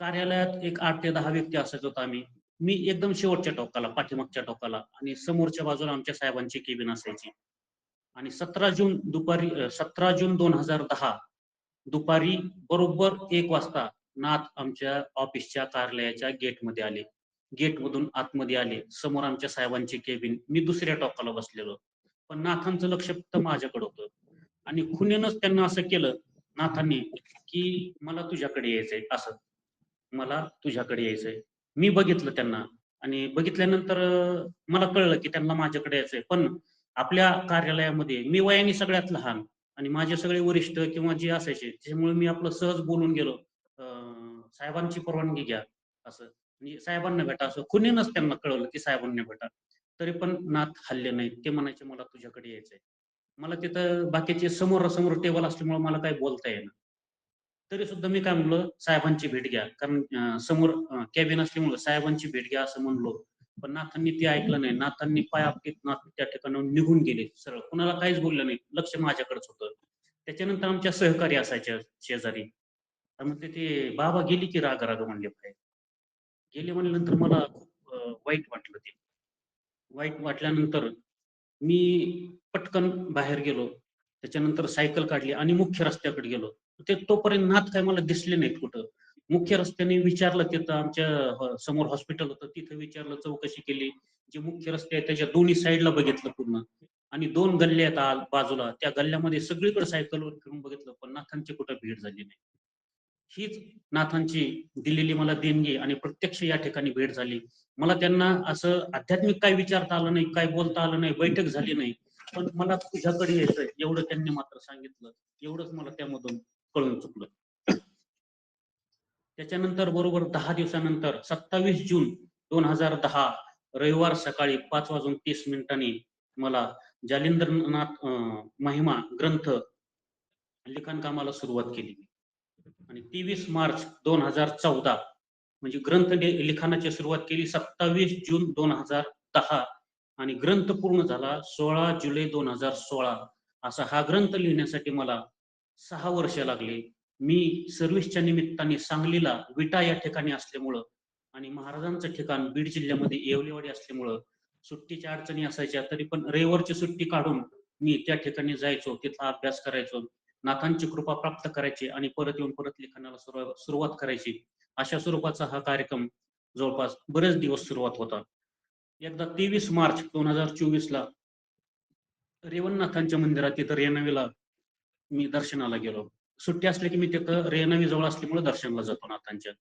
कार्यालयात एक 8 ते 10 व्यक्ती असायचो आम्ही. मी एकदम शेवटच्या टोकाला, पाठीमागच्या टोकाला आणि समोरच्या बाजूला आमच्या साहेबांची केबिन असायची. आणि 17 जून 2010 दुपारी बरोबर 1 वाजता नाथ आमच्या ऑफिसच्या कार्यालयाच्या गेटमध्ये आले. गेटमधून आतमध्ये आले. समोर आमच्या साहेबांची केबिन. मी दुसऱ्या टोकाला बसलेलो. पण नाथांचं लक्ष फक्त माझ्याकडे होतं. आणि खुणेनच त्यांना असं केलं नाथांनी, की मला तुझ्याकडे यायचंय असं. मला तुझ्याकडे यायचंय. मी बघितलं त्यांना आणि बघितल्यानंतर मला कळलं, की त्यांना माझ्याकडे यायचंय. पण आपल्या कार्यालयामध्ये मी वयाने सगळ्यात लहान आणि माझे सगळे वरिष्ठ किंवा जे असायचे, त्याच्यामुळे मी आपलं सहज बोलून गेलो. साहेबांची परवानगी घ्या असं. म्हणजे साहेबांना भेटा असं. खुणेनच त्यांना कळवलं, की साहेबांना भेटा. तरी पण नाथ हलले नाहीत. ते म्हणायचे मला तुझ्याकडे यायचंय. मला तिथं बाकीचे समोरासमोर टेबल असल्यामुळे मला काही बोलता येईना. तरी सुद्धा मी काय म्हणलो, साहेबांची भेट घ्या. कारण समोर कॅबिन असल्यामुळं साहेबांची भेट घ्या असं म्हणलो. पण नाथांनी ते ऐकलं नाही. नाथांनी पाय आपटीत नाथ त्या ठिकाणाहून निघून गेले सरळ. कुणाला काहीच बोललं नाही. लक्ष माझ्याकडेच होतं. त्याच्यानंतर आमच्या सहकारी असायच्या शेजारी. तर म्हणते ते बाबा गेली की राग राग म्हणले बाहेर. गेले म्हणल्यानंतर मला खूप वाईट वाटलं ते. वाईट वाटल्यानंतर मी पटकन बाहेर गेलो. त्याच्यानंतर सायकल काढली आणि मुख्य रस्त्याकडे गेलो. ते तोपर्यंत नाथ काय मला दिसले नाहीत कुठं. मुख्य रस्त्याने विचारलं तिथं आमच्या समोर हॉस्पिटल होतं. तिथं विचारलं, चौकशी केली. जे मुख्य रस्ते आहेत त्याच्या दोन्ही साईडला बघितलं पूर्ण आणि 2 गल्ल्या आहेत बाजूला. त्या गल्ल्यामध्ये सगळीकडे सायकलवर फिरून बघितलं, पण नाथांची कुठं भीड झाली नाही. हीच नाथांची दिलेली मला देणगी आणि प्रत्यक्ष या ठिकाणी भेट झाली. मला त्यांना असं आध्यात्मिक काही विचारता आलं नाही, काही बोलता आलं नाही, बैठक झाली नाही. पण मला तुझ्याकडे यायचंय एवढं त्यांनी मात्र सांगितलं. एवढंच मला त्यामधून कळून चुकलं. त्याच्यानंतर बरोबर 10 दिवसानंतर 27 जून 2010 रविवार सकाळी 5:30 मला जालिंद्रनाथ महिमा ग्रंथ लिखाण कामाला सुरुवात केली. आणि 23 मार्च 2014 म्हणजे ग्रंथ लिखाणाची सुरुवात केली 27 जून 2010 आणि ग्रंथ पूर्ण झाला 16 जुलै 2016. असा हा ग्रंथ लिहिण्यासाठी मला 6 वर्ष लागली. मी सर्व्हिसच्या निमित्ताने सांगलीला विटा या ठिकाणी असल्यामुळं आणि महाराजांचं ठिकाण बीड जिल्ह्यामध्ये येवलेवाडी असल्यामुळं सुट्टीच्या अडचणी असायच्या, तरी पण रविवारची सुट्टी काढून मी त्या ठिकाणी जायचो, तिथला अभ्यास करायचो, नाथांची कृपा प्राप्त करायची आणि परत येऊन परत लिखाणाला सुरुवात करायची. अशा स्वरूपाचा हा कार्यक्रम जवळपास बरेच दिवस सुरुवात होता. एकदा 23 मार्च 2024ला रेवणनाथांच्या मंदिरात तिथं रेणावीला मी दर्शनाला गेलो. सुट्टी असली की मी तिथं रेणावी जवळ असल्यामुळे दर्शनाला जातो नाथांच्या.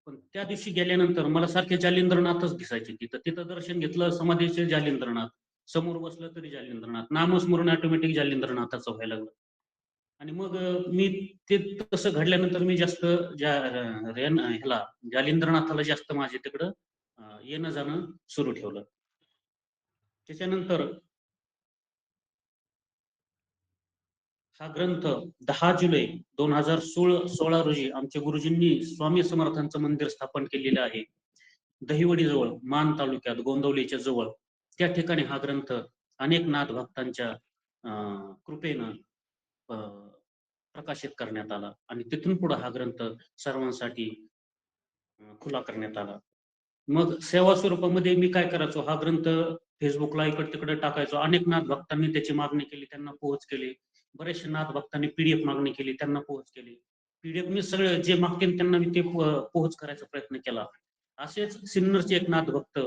पण त्या दिवशी गेल्यानंतर मला सारखे जालिंद्रनाथच दिसायचे तिथं. तिथं दर्शन घेतलं समाधीचे जालिंद्रनाथ. समोर बसलं तरी जालिंद्रनाथ. नामस्मरण ऑटोमॅटिक जालिंद्रनाथाचं व्हायला लागलं. आणि मग मी ते तसं घडल्यानंतर मी जास्त ह्याला जालिंद्रनाथाला जास्त माझे तिकडं येणं जाणं सुरू ठेवलं. त्याच्यानंतर हा ग्रंथ 10 जुलै 2016 रोजी आमच्या गुरुजींनी स्वामी समर्थांचं मंदिर स्थापन केलेलं आहे. दहिवडी जवळ, मान तालुक्यात गोंदवलीच्या जवळ. त्या ठिकाणी हा ग्रंथ अनेक नाथ भक्तांच्या कृपेनं प्रकाशित करण्यात आला आणि तिथून पुढे हा ग्रंथ सर्वांसाठी खुला करण्यात आला. मग सेवा स्वरूपामध्ये मी काय करायचो, हा ग्रंथ फेसबुकला इकडे-तिकडे टाकायचो. अनेक नाथ भक्तांनी त्याची मागणी केली, त्यांना पोहोच केली. बरेचसे नाथ भक्तांनी पीडीएफ मागणी केली, त्यांना पोहोच केली. पीडीएफ मी सगळे जे मागतील त्यांना मी ते पोहोच करायचा प्रयत्न केला. असेच सिन्नरचे एक नाथ भक्त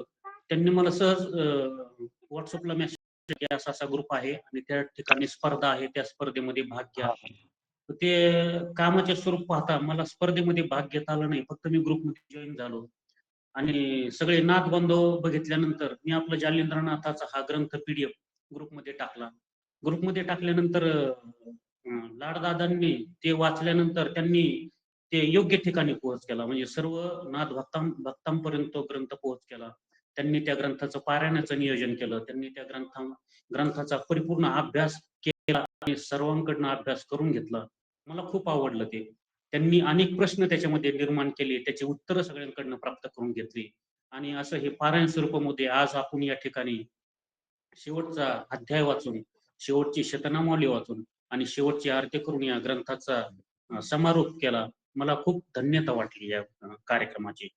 त्यांनी मला सहज व्हॉट्सअपला मेसेज केला, असा ग्रुप आहे आणि त्या ठिकाणी स्पर्धा आहे, त्या स्पर्धेमध्ये भाग घ्या. ते कामाचे स्वरूप पाहता मला स्पर्धेमध्ये भाग घेता आला नाही. फक्त मी ग्रुपमध्ये जॉईन झालो. आणि सगळे नाथ बांधव बघितल्यानंतर मी आपला जालिंद्रनाथाचा हा ग्रंथ पीडीएफ ग्रुपमध्ये टाकला. ग्रुपमध्ये टाकल्यानंतर लाडदादांनी ते वाचल्यानंतर त्यांनी ते योग्य ठिकाणी पोहोच केला. म्हणजे सर्व नाथ भक्तांपर्यंत तो ग्रंथ पोहोच केला. त्यांनी त्या ग्रंथाचं पारायणाचं नियोजन केलं. त्यांनी त्या ग्रंथाचा परिपूर्ण अभ्यास केला सर्वांकडनं अभ्यास करून घेतला. मला खूप आवडलं ते. त्यांनी अनेक प्रश्न त्याच्यामध्ये निर्माण केले, त्याची उत्तरं सगळ्यांकडनं प्राप्त करून घेतली आणि असं हे पारायण स्वरूपामध्ये आज आपण या ठिकाणी शेवटचा अध्याय वाचून, शेवटची शतनामावली वाचून आणि शेवटची आरती करून या ग्रंथाचा समारोप केला. मला खूप धन्यता वाटली या कार्यक्रमाची.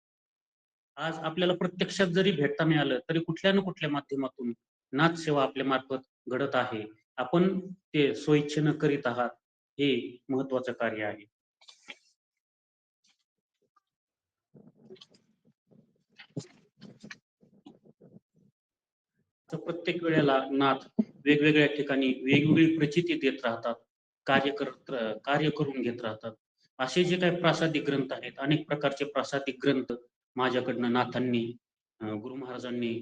आज आपल्याला प्रत्यक्षात जरी भेटता मिळालं तरी कुठल्या ना कुठल्या माध्यमातून नाथ सेवा आपल्या मार्फत घडत आहे. आपण ते स्वइच्छेनं करीत आहात, हे महत्वाचं कार्य आहे. तर प्रत्येक वेळेला नाथ वेगवेगळ्या ठिकाणी वेगवेगळी प्रचिती देत राहतात, कार्य करून घेत राहतात. असे जे काही प्रासादिक ग्रंथ आहेत, अनेक प्रकारचे प्रासादिक ग्रंथ माझ्याकडनं नाथांनी गुरु महाराजांनी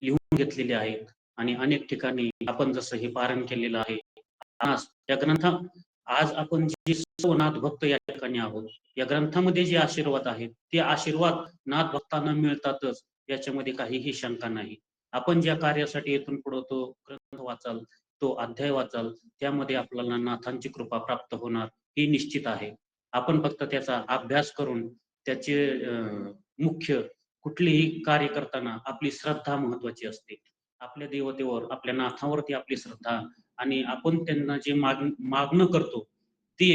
लिहून घेतलेले आहेत आणि अनेक ठिकाणी आपण जसं हे पारण केलेलं आहे. आज या ग्रंथा आज आपण जे सर्व नाथ भक्त या ठिकाणी आहोत, या ग्रंथामध्ये जे आशीर्वाद आहेत ते आशीर्वाद नाथ भक्तांना मिळतातच, याच्यामध्ये काहीही शंका नाही. आपण ज्या कार्यासाठी इथून पुढे तो ग्रंथ वाचाल, तो अध्याय वाचाल, त्यामध्ये आपल्याला नाथांची कृपा प्राप्त होणार ही निश्चित आहे. आपण फक्त त्याचा अभ्यास करून त्याचे मुख्य कुठलेही कार्य करताना आपली श्रद्धा महत्वाची असते. आपल्या देवतेवर, आपल्या नाथावरती आपली श्रद्धा आणि आपण त्यांना जे मागणं करतो ते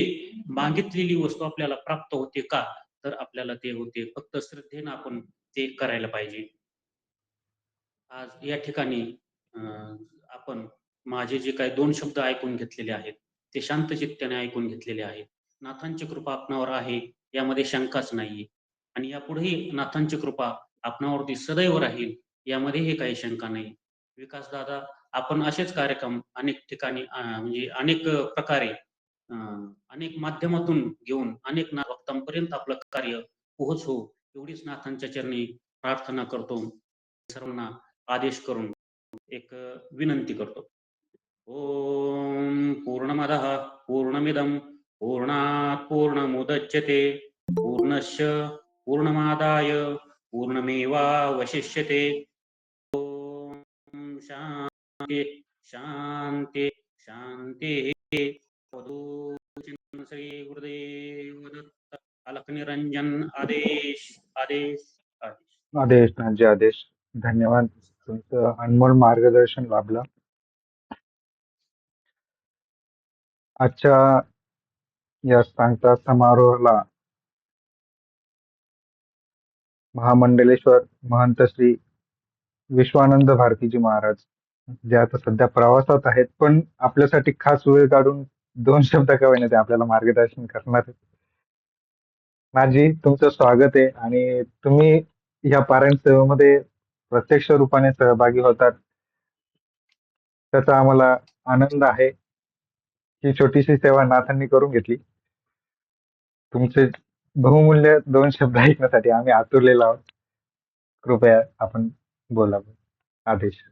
मागितलेली वस्तू आपल्याला प्राप्त होते का, तर आपल्याला ते होते. फक्त श्रद्धेनं आपण ते करायला पाहिजे. आज या ठिकाणी आपण माझे जे काही 2 शब्द ऐकून घेतलेले आहेत, ते शांत चित्ताने ऐकून घेतलेले आहेत. नाथांची कृपा आपणावर आहे, यामध्ये शंकाच नाहीये आणि यापुढेही नाथांची कृपा आपणावरती सदैव राहील, यामध्येही काही शंका नाही. विकास दादा, आपण असेच कार्यक्रम अनेक ठिकाणी म्हणजे अनेक प्रकारे अनेक माध्यमातून घेऊन अनेक भक्तांपर्यंत आपलं कार्य पोहोचवू, एवढीच नाथांच्या चरणी प्रार्थना करतो. सर्वांना आदेश करून एक विनंती करतो. ओम पूर्णमदः पूर्णमिदं पूर्णात् पूर्णमुदच्यते पूर्णस्य पूर्णमादाय पूर्णमेवावशिष्यते. ओम शांती शांती शांती. श्री गुरुदेव दत्त. अलख निरंजन. आदेश आदेश आदेश. आदेश नाथजी आदेश. धन्यवाद, तुमचं अनमोल मार्गदर्शन लाभलं. आजच्या या सांगता समारोहाला महामंडलेश्वर महंत श्री विश्वानंद भारतीजी महाराज, जे आता सध्या प्रवासात आहेत, पण आपल्यासाठी खास वेळ काढून 2 शब्द का होईना ते आपल्याला मार्गदर्शन करणार आहेत. माझी तुमचं स्वागत आहे आणि तुम्ही या पारायण सेवेमध्ये प्रत्यक्ष रूपाने सहभागी होतात, त्याचा आम्हाला आनंद आहे. ही छोटीशी सेवा नाथांनी करून घेतली. तुमचे बहुमूल्य 2 शब्द ऐकण्यासाठी आम्ही आतुरलेलो आहोत. कृपया आपण बोलावं. आदेश.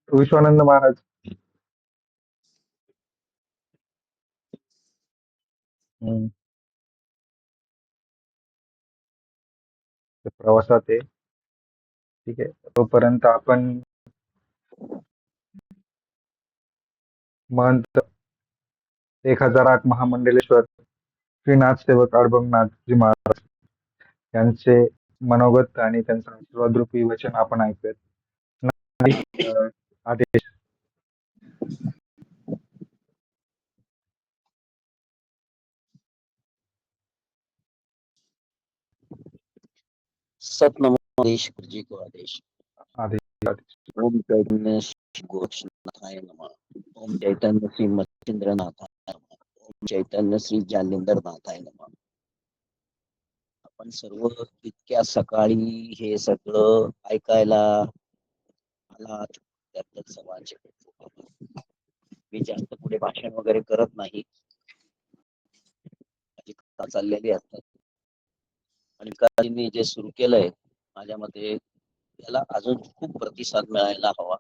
विश्वानंद महाराज. हम्म. ते प्रवासात आहे. ठीक आहे, तोपर्यंत आपण महंत 1008 महामंडलेश्वर श्रीनाथ सेवक अडबंगनाथजी महाराज यांचे मनोगत आणि त्यांचं आशीर्वाद रूपी वचन आपण ऐकूयात. आदेश. सतनमो आदेश गुरुजी को आदेश. आदेश. आदेश. ओम चैतन्य श्री गोरक्षनाथाय नमः. ओम चैतन्य श्री मच्छिंद्रनाथाय नमः. ओम चैतन्य श्री जालिंदरनाथाय नमः. आपण सर्व इतक्या सकाळी हे सगळं ऐकायला आलात, त्याबद्दल सर्वांचे खूप खूप आभार. मी जास्त पुढे भाषण वगैरे करत नाही. चाललेली असतात. आणि विकासजींनी जे सुरू केलंय माझ्या मते त्याला अजून खूप प्रतिसाद मिळायला हवा.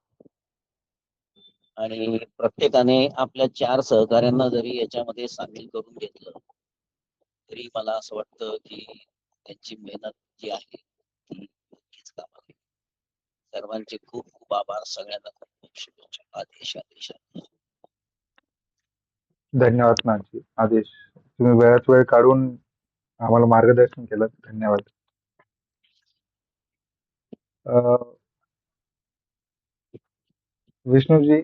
आणि प्रत्येकाने आपल्या 4 सहकाऱ्यांना जरी याच्यामध्ये सामील करून घेतलं तरी मला असं वाटतं की त्यांची मेहनत जी आहे ती नक्कीच कामाला येईल. सर्वांचे खूप खूप आभार. सगळ्यांना खूप खूप शुभेच्छा. आदेश. धन्यवाद नानजी. आदेश, तुम्ही वेळात वेळ काढून आम्हाला मार्गदर्शन केलं, धन्यवाद. अं, विष्णूजी,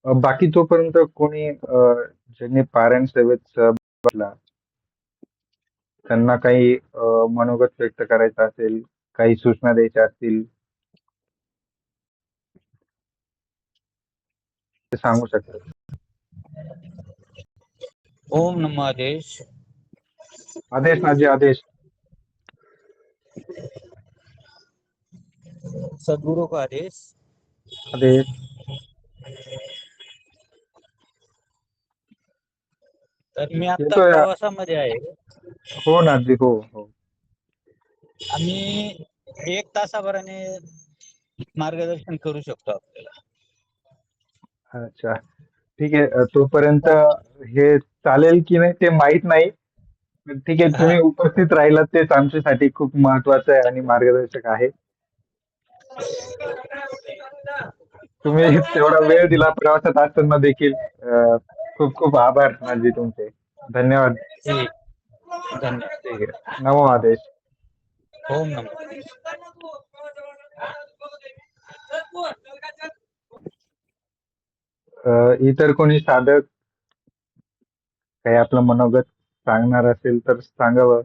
बाकी तोपर्यंत कोणी ज्यांनी पारायण सेवेत सहभाग घेतला, त्यांना काही मनोगत व्यक्त करायचं असेल, काही सूचना द्यायच्या असतील, ते सांगू शकतात. ओम नमः आदेश. आदेश नाजी, आदेश. सद्गुरु का आदेश. आदेश. तर मी आता येतोय. प्रवासामध्ये आहे. हो नाजी, हो हो. आम्ही 1 तासाभराने मार्गदर्शन करू शकतो आपल्याला. अच्छा, ठीक आहे. तोपर्यंत हे चालेल की नाही ते माहित नाही, पण ठीक आहे, तुम्ही उपस्थित राहिलात तेच आमच्यासाठी खूप महत्वाचं आहे आणि मार्गदर्शक आहे. तुम्ही तेवढा वेळ दिला प्रवासात असताना देखील. खूप खूप आभार नाजी तुमचे. धन्यवाद. ठीक. धन्यवाद. ठीक आहे. नमो आदेश. ओम नमः आदेश. इतर कोणी साधक काही आपलं मनोगत सांगणार असेल तर सांगावं.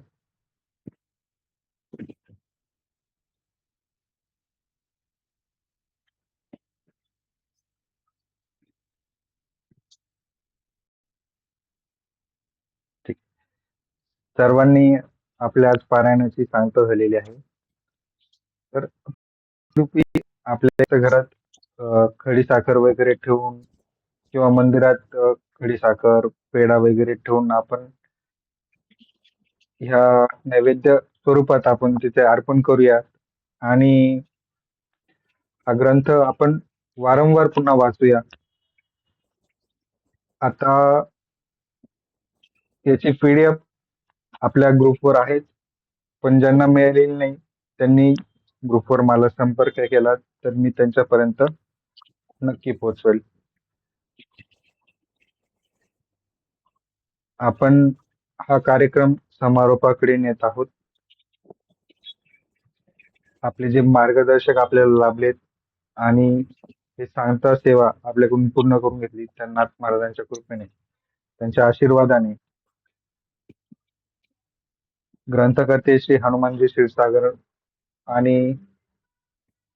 ठीक. सर्वांनी आपल्या आज पारायणाची सांगता झालेली आहे. तर रूपी आपल्या इथं घरात खडी साखर वगैरे ठेवून किंवा मंदिरात खडी साखर, पेढा वगैरे ठेवून आपण ह्या नैवेद्य स्वरूपात आपण तिथे अर्पण करूया आणि हा ग्रंथ आपण वारंवार पुन्हा वाचूया. आता याची PDF आपल्या ग्रुपवर आहे, पण ज्यांना मिळालेली नाही त्यांनी ग्रुपवर मला संपर्क केला तर मी त्यांच्यापर्यंत नक्की पोहोचवेल. आपण हा कार्यक्रम समारोपाकडे नेत आहोत. आपले जे मार्गदर्शक आपल्याला लाभलेत आणि हे सांगता सेवा आपल्याकडून पूर्ण करून घेतली, त्यांना महाराजांच्या कृपेने, त्यांच्या आशीर्वादाने, ग्रंथकर्ते श्री हनुमानजी क्षीरसागर आणि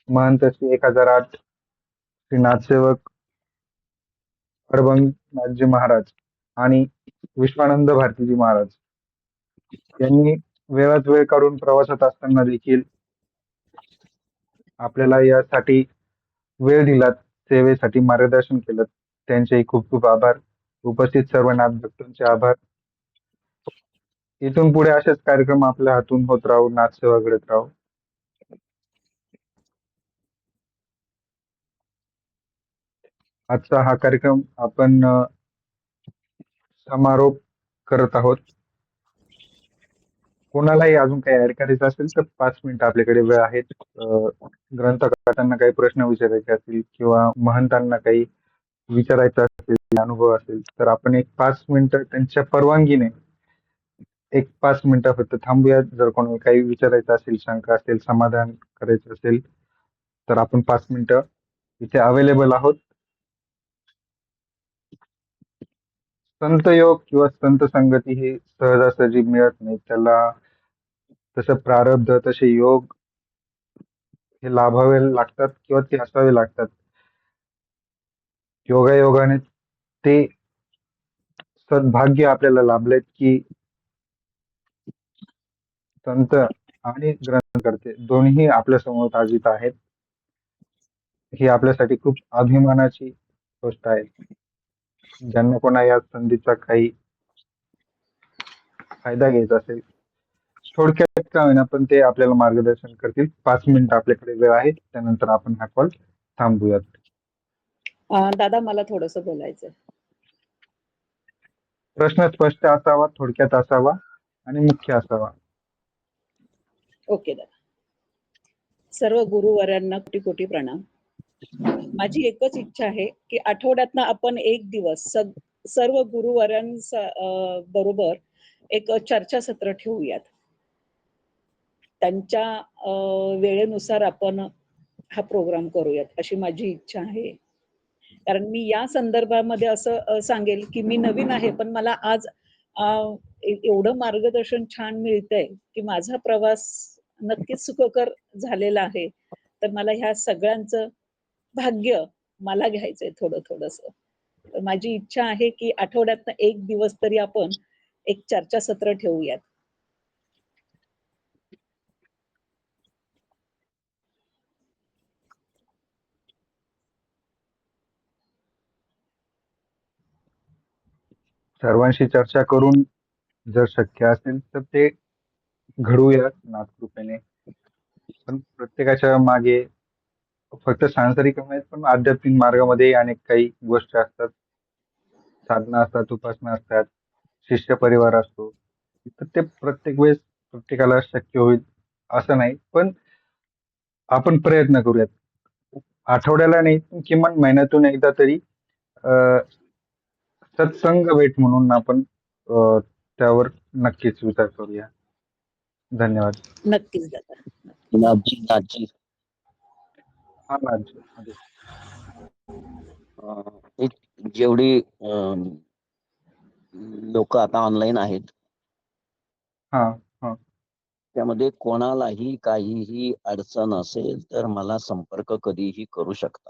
महंत श्री 1008 श्री नाथसेवक हरभंगनाथजी महाराज आणि विश्वानंद भारतीजी महाराज यांनी वेळात वेळ काढून प्रवासात असताना देखील आपल्याला यासाठी वेळ दिलात, सेवेसाठी मार्गदर्शन केलं, त्यांचेही खूप खूप आभार. उपस्थित सर्व नाथभक्तांचे आभार. इथून पुढे असेच कार्यक्रम आपल्या हातून होत राहू, नाथसेवा घडत राहू. आजचा हा कार्यक्रम आपण समारोप करत आहोत. कोणालाही अजून काही ऍड करायचं असेल तर 5 मिनिटं आपल्याकडे वेळ आहेत. ग्रंथकर्त्यांना काही प्रश्न विचारायचे असतील किंवा महंतांना काही विचारायचं असेल, अनुभव असेल तर आपण एक 5 मिनिटं त्यांच्या परवानगीने एक 5 मिनिटं फक्त थांबूया. जर कोणाला काही विचारायचं असेल, शंका असेल, समाधान करायचं असेल तर आपण 5 मिनिटं इथे अवेलेबल आहोत. संत योग किंवा संत संगती ही सहजासहजी मिळत नाही. त्याला तसं प्रारब्ध, तसे योग हे लाभावे लागतात किंवा ते असावे लागतात. योगायोगाने ते सद्भाग्य आपल्याला लाभलेत की संत आणि ग्रंथकर्ते दोन्ही आपल्या समोर आजीत आहेत. ही आपल्यासाठी खूप अभिमानाची गोष्ट आहे. ज्यांना कोणा या संधीचा काही फायदा घ्यायचा असेल, थोडक्यात का होईना पण ते आपल्याला मार्गदर्शन करतील. 5 मिनिटं आपल्याकडे वेळ आहे, त्यानंतर आपण हा कॉल थांबूयात. दादा मला थोडस बोलायचं. प्रश्न स्पष्ट असावा, थोडक्यात असावा आणि मुख्य असावा. ओके दादा. सर्व गुरुवर्यांना कोटी कोटी प्रणाम. माझी एकच इच्छा आहे की आठवड्यातनं आपण एक दिवस सर्व बरोबर एक चर्चासत्र ठेवूयात. त्यांच्या वेळेनुसार आपण हा प्रोग्राम करूयात अशी माझी इच्छा आहे. कारण मी या संदर्भामध्ये असं सांगेल की मी नवीन आहे, पण मला आज एवढं मार्गदर्शन छान मिळतंय की माझा प्रवास नक्कीच सुखकर झालेला आहे. तर मला ह्या सगळ्यांचं भाग्य मला घ्यायचंय थोडं थोडस. तर माझी इच्छा आहे की आठवड्यातनं एक दिवस तरी आपण एक चर्चासत्र ठेवूयात. सर्वांशी चर्चा करून जर शक्य असेल तर ते घडूया नाथकृपेने. पण प्रत्येकाच्या मागे फक्त सांसारिक नाही, पण आध्यात्मिक मार्गामध्ये अनेक काही गोष्टी असतात, साधना असतात, उपासना असतात, शिष्य परिवार असतो. तर ते प्रत्येक वेळेस प्रत्येकाला शक्य होईल असं नाही, पण आपण प्रयत्न करूयात. आठवड्याला नाही पण किमान महिन्यातून एकदा तरी अं, सत्संग भेट म्हणून आपण त्यावर नक्कीच विचार करूया. धन्यवाद. नक्कीच दादा. नाथजी नाथजी हा नाथजी. एक जेवढी लोक आता ऑनलाईन आहेत हा हा त्यामध्ये कोणालाही काहीही अडचण असेल तर मला संपर्क कधीही करू शकता.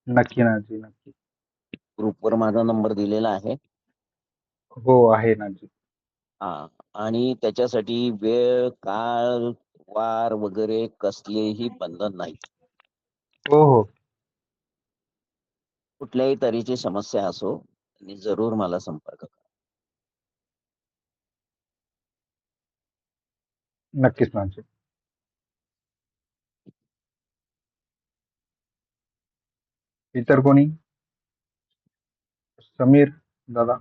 नक्की नाथजी, नक्की. ग्रुपवर माझा नंबर दिलेला आहे. हो आहे नाथजी. हा, आणि त्याच्यासाठी वेळ काळ वार वगैरे कसलेही बंधन नाही. हो हो कुठल्याही तऱ्हेची समस्या असो आणि जरूर मला संपर्क करा. नक्कीच नाथजी. इतर कोणी? समीर दादा,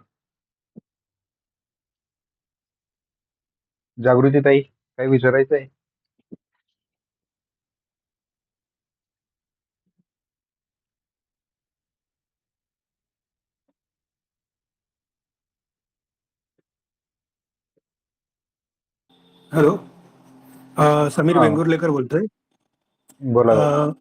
जागृती ताई, काही विचारायचं आहे? हॅलो. समीर हा वेंगुर्लेकर बोलतोय. बोला दादा.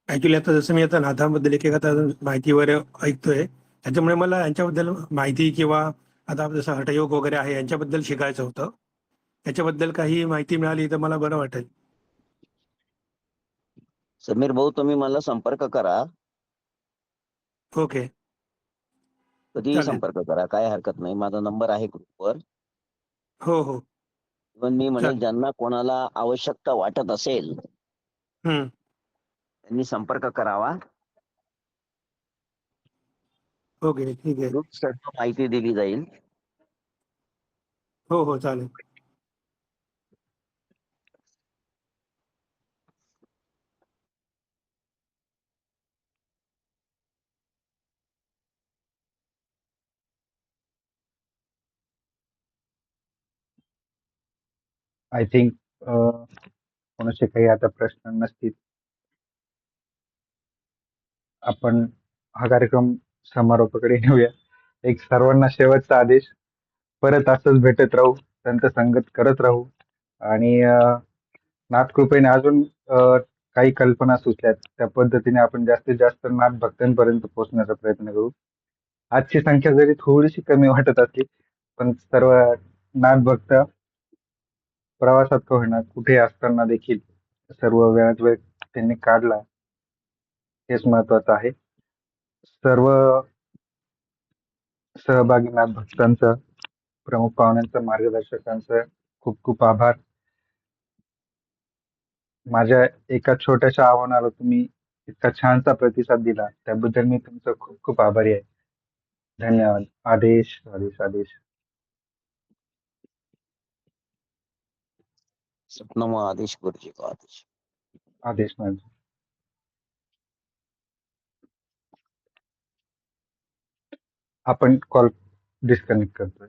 ऍक्च्युली आता जसं मी आता नाथांबद्दल एक एक आता माहितीवर ऐकतोय, त्याच्यामुळे मला यांच्याबद्दल माहिती किंवा आता जसं हठयोग वगैरे आहे यांच्याबद्दल शिकायचं होतं. त्याच्याबद्दल काही माहिती मिळाली तर मला बरं वाटेल. समीर भाऊ, तुम्ही मला संपर्क करा, ओके, कधीही चालेल. संपर्क करा, काय हरकत नाही. माझा नंबर आहे ग्रुपवर. हो हो, पण मी म्हणेल चालेल. ज्यांना कोणाला आवश्यकता वाटत असेल हम्म, त्यांनी संपर्क करावा. ओके, ठीक आहे. ग्रुप सर्व माहिती दिली जाईल. हो हो, चालेल. आय थिंक कोणाचे काही आता प्रश्न नसतील. आपण हा कार्यक्रम समारोपाकडे नेऊया. एक सर्वांना शेवटचा आदेश, परत असंच भेटत राहू, संत संगत करत राहू आणि नाथकृपेने अजून काही कल्पना सुचल्यात त्या पद्धतीने आपण जास्तीत जास्त नाथ भक्तांपर्यंत पोहोचण्याचा प्रयत्न करू. आजची संख्या जरी थोडीशी कमी वाटत असली, पण सर्व नाथ भक्त प्रवासात का होईना कुठे असताना देखील सर्व वेळात वेळ त्यांनी काढला, हेच महत्वाचं आहे. सर्व सहभागी नाथ भक्तांचं, प्रमुख पाहुण्यांचं, मार्गदर्शकांचं खूप खूप आभार. माझ्या एका छोट्याशा आव्हानाला तुम्ही इतका छानसा प्रतिसाद दिला त्याबद्दल मी तुमचा खूप खूप आभारी आहे. धन्यवाद. आदेश आदेश आदेश. सपनम आदेश गुरुजी को आदेश. आदेश माझे. आपण कॉल डिस्कनेक्ट करतोय.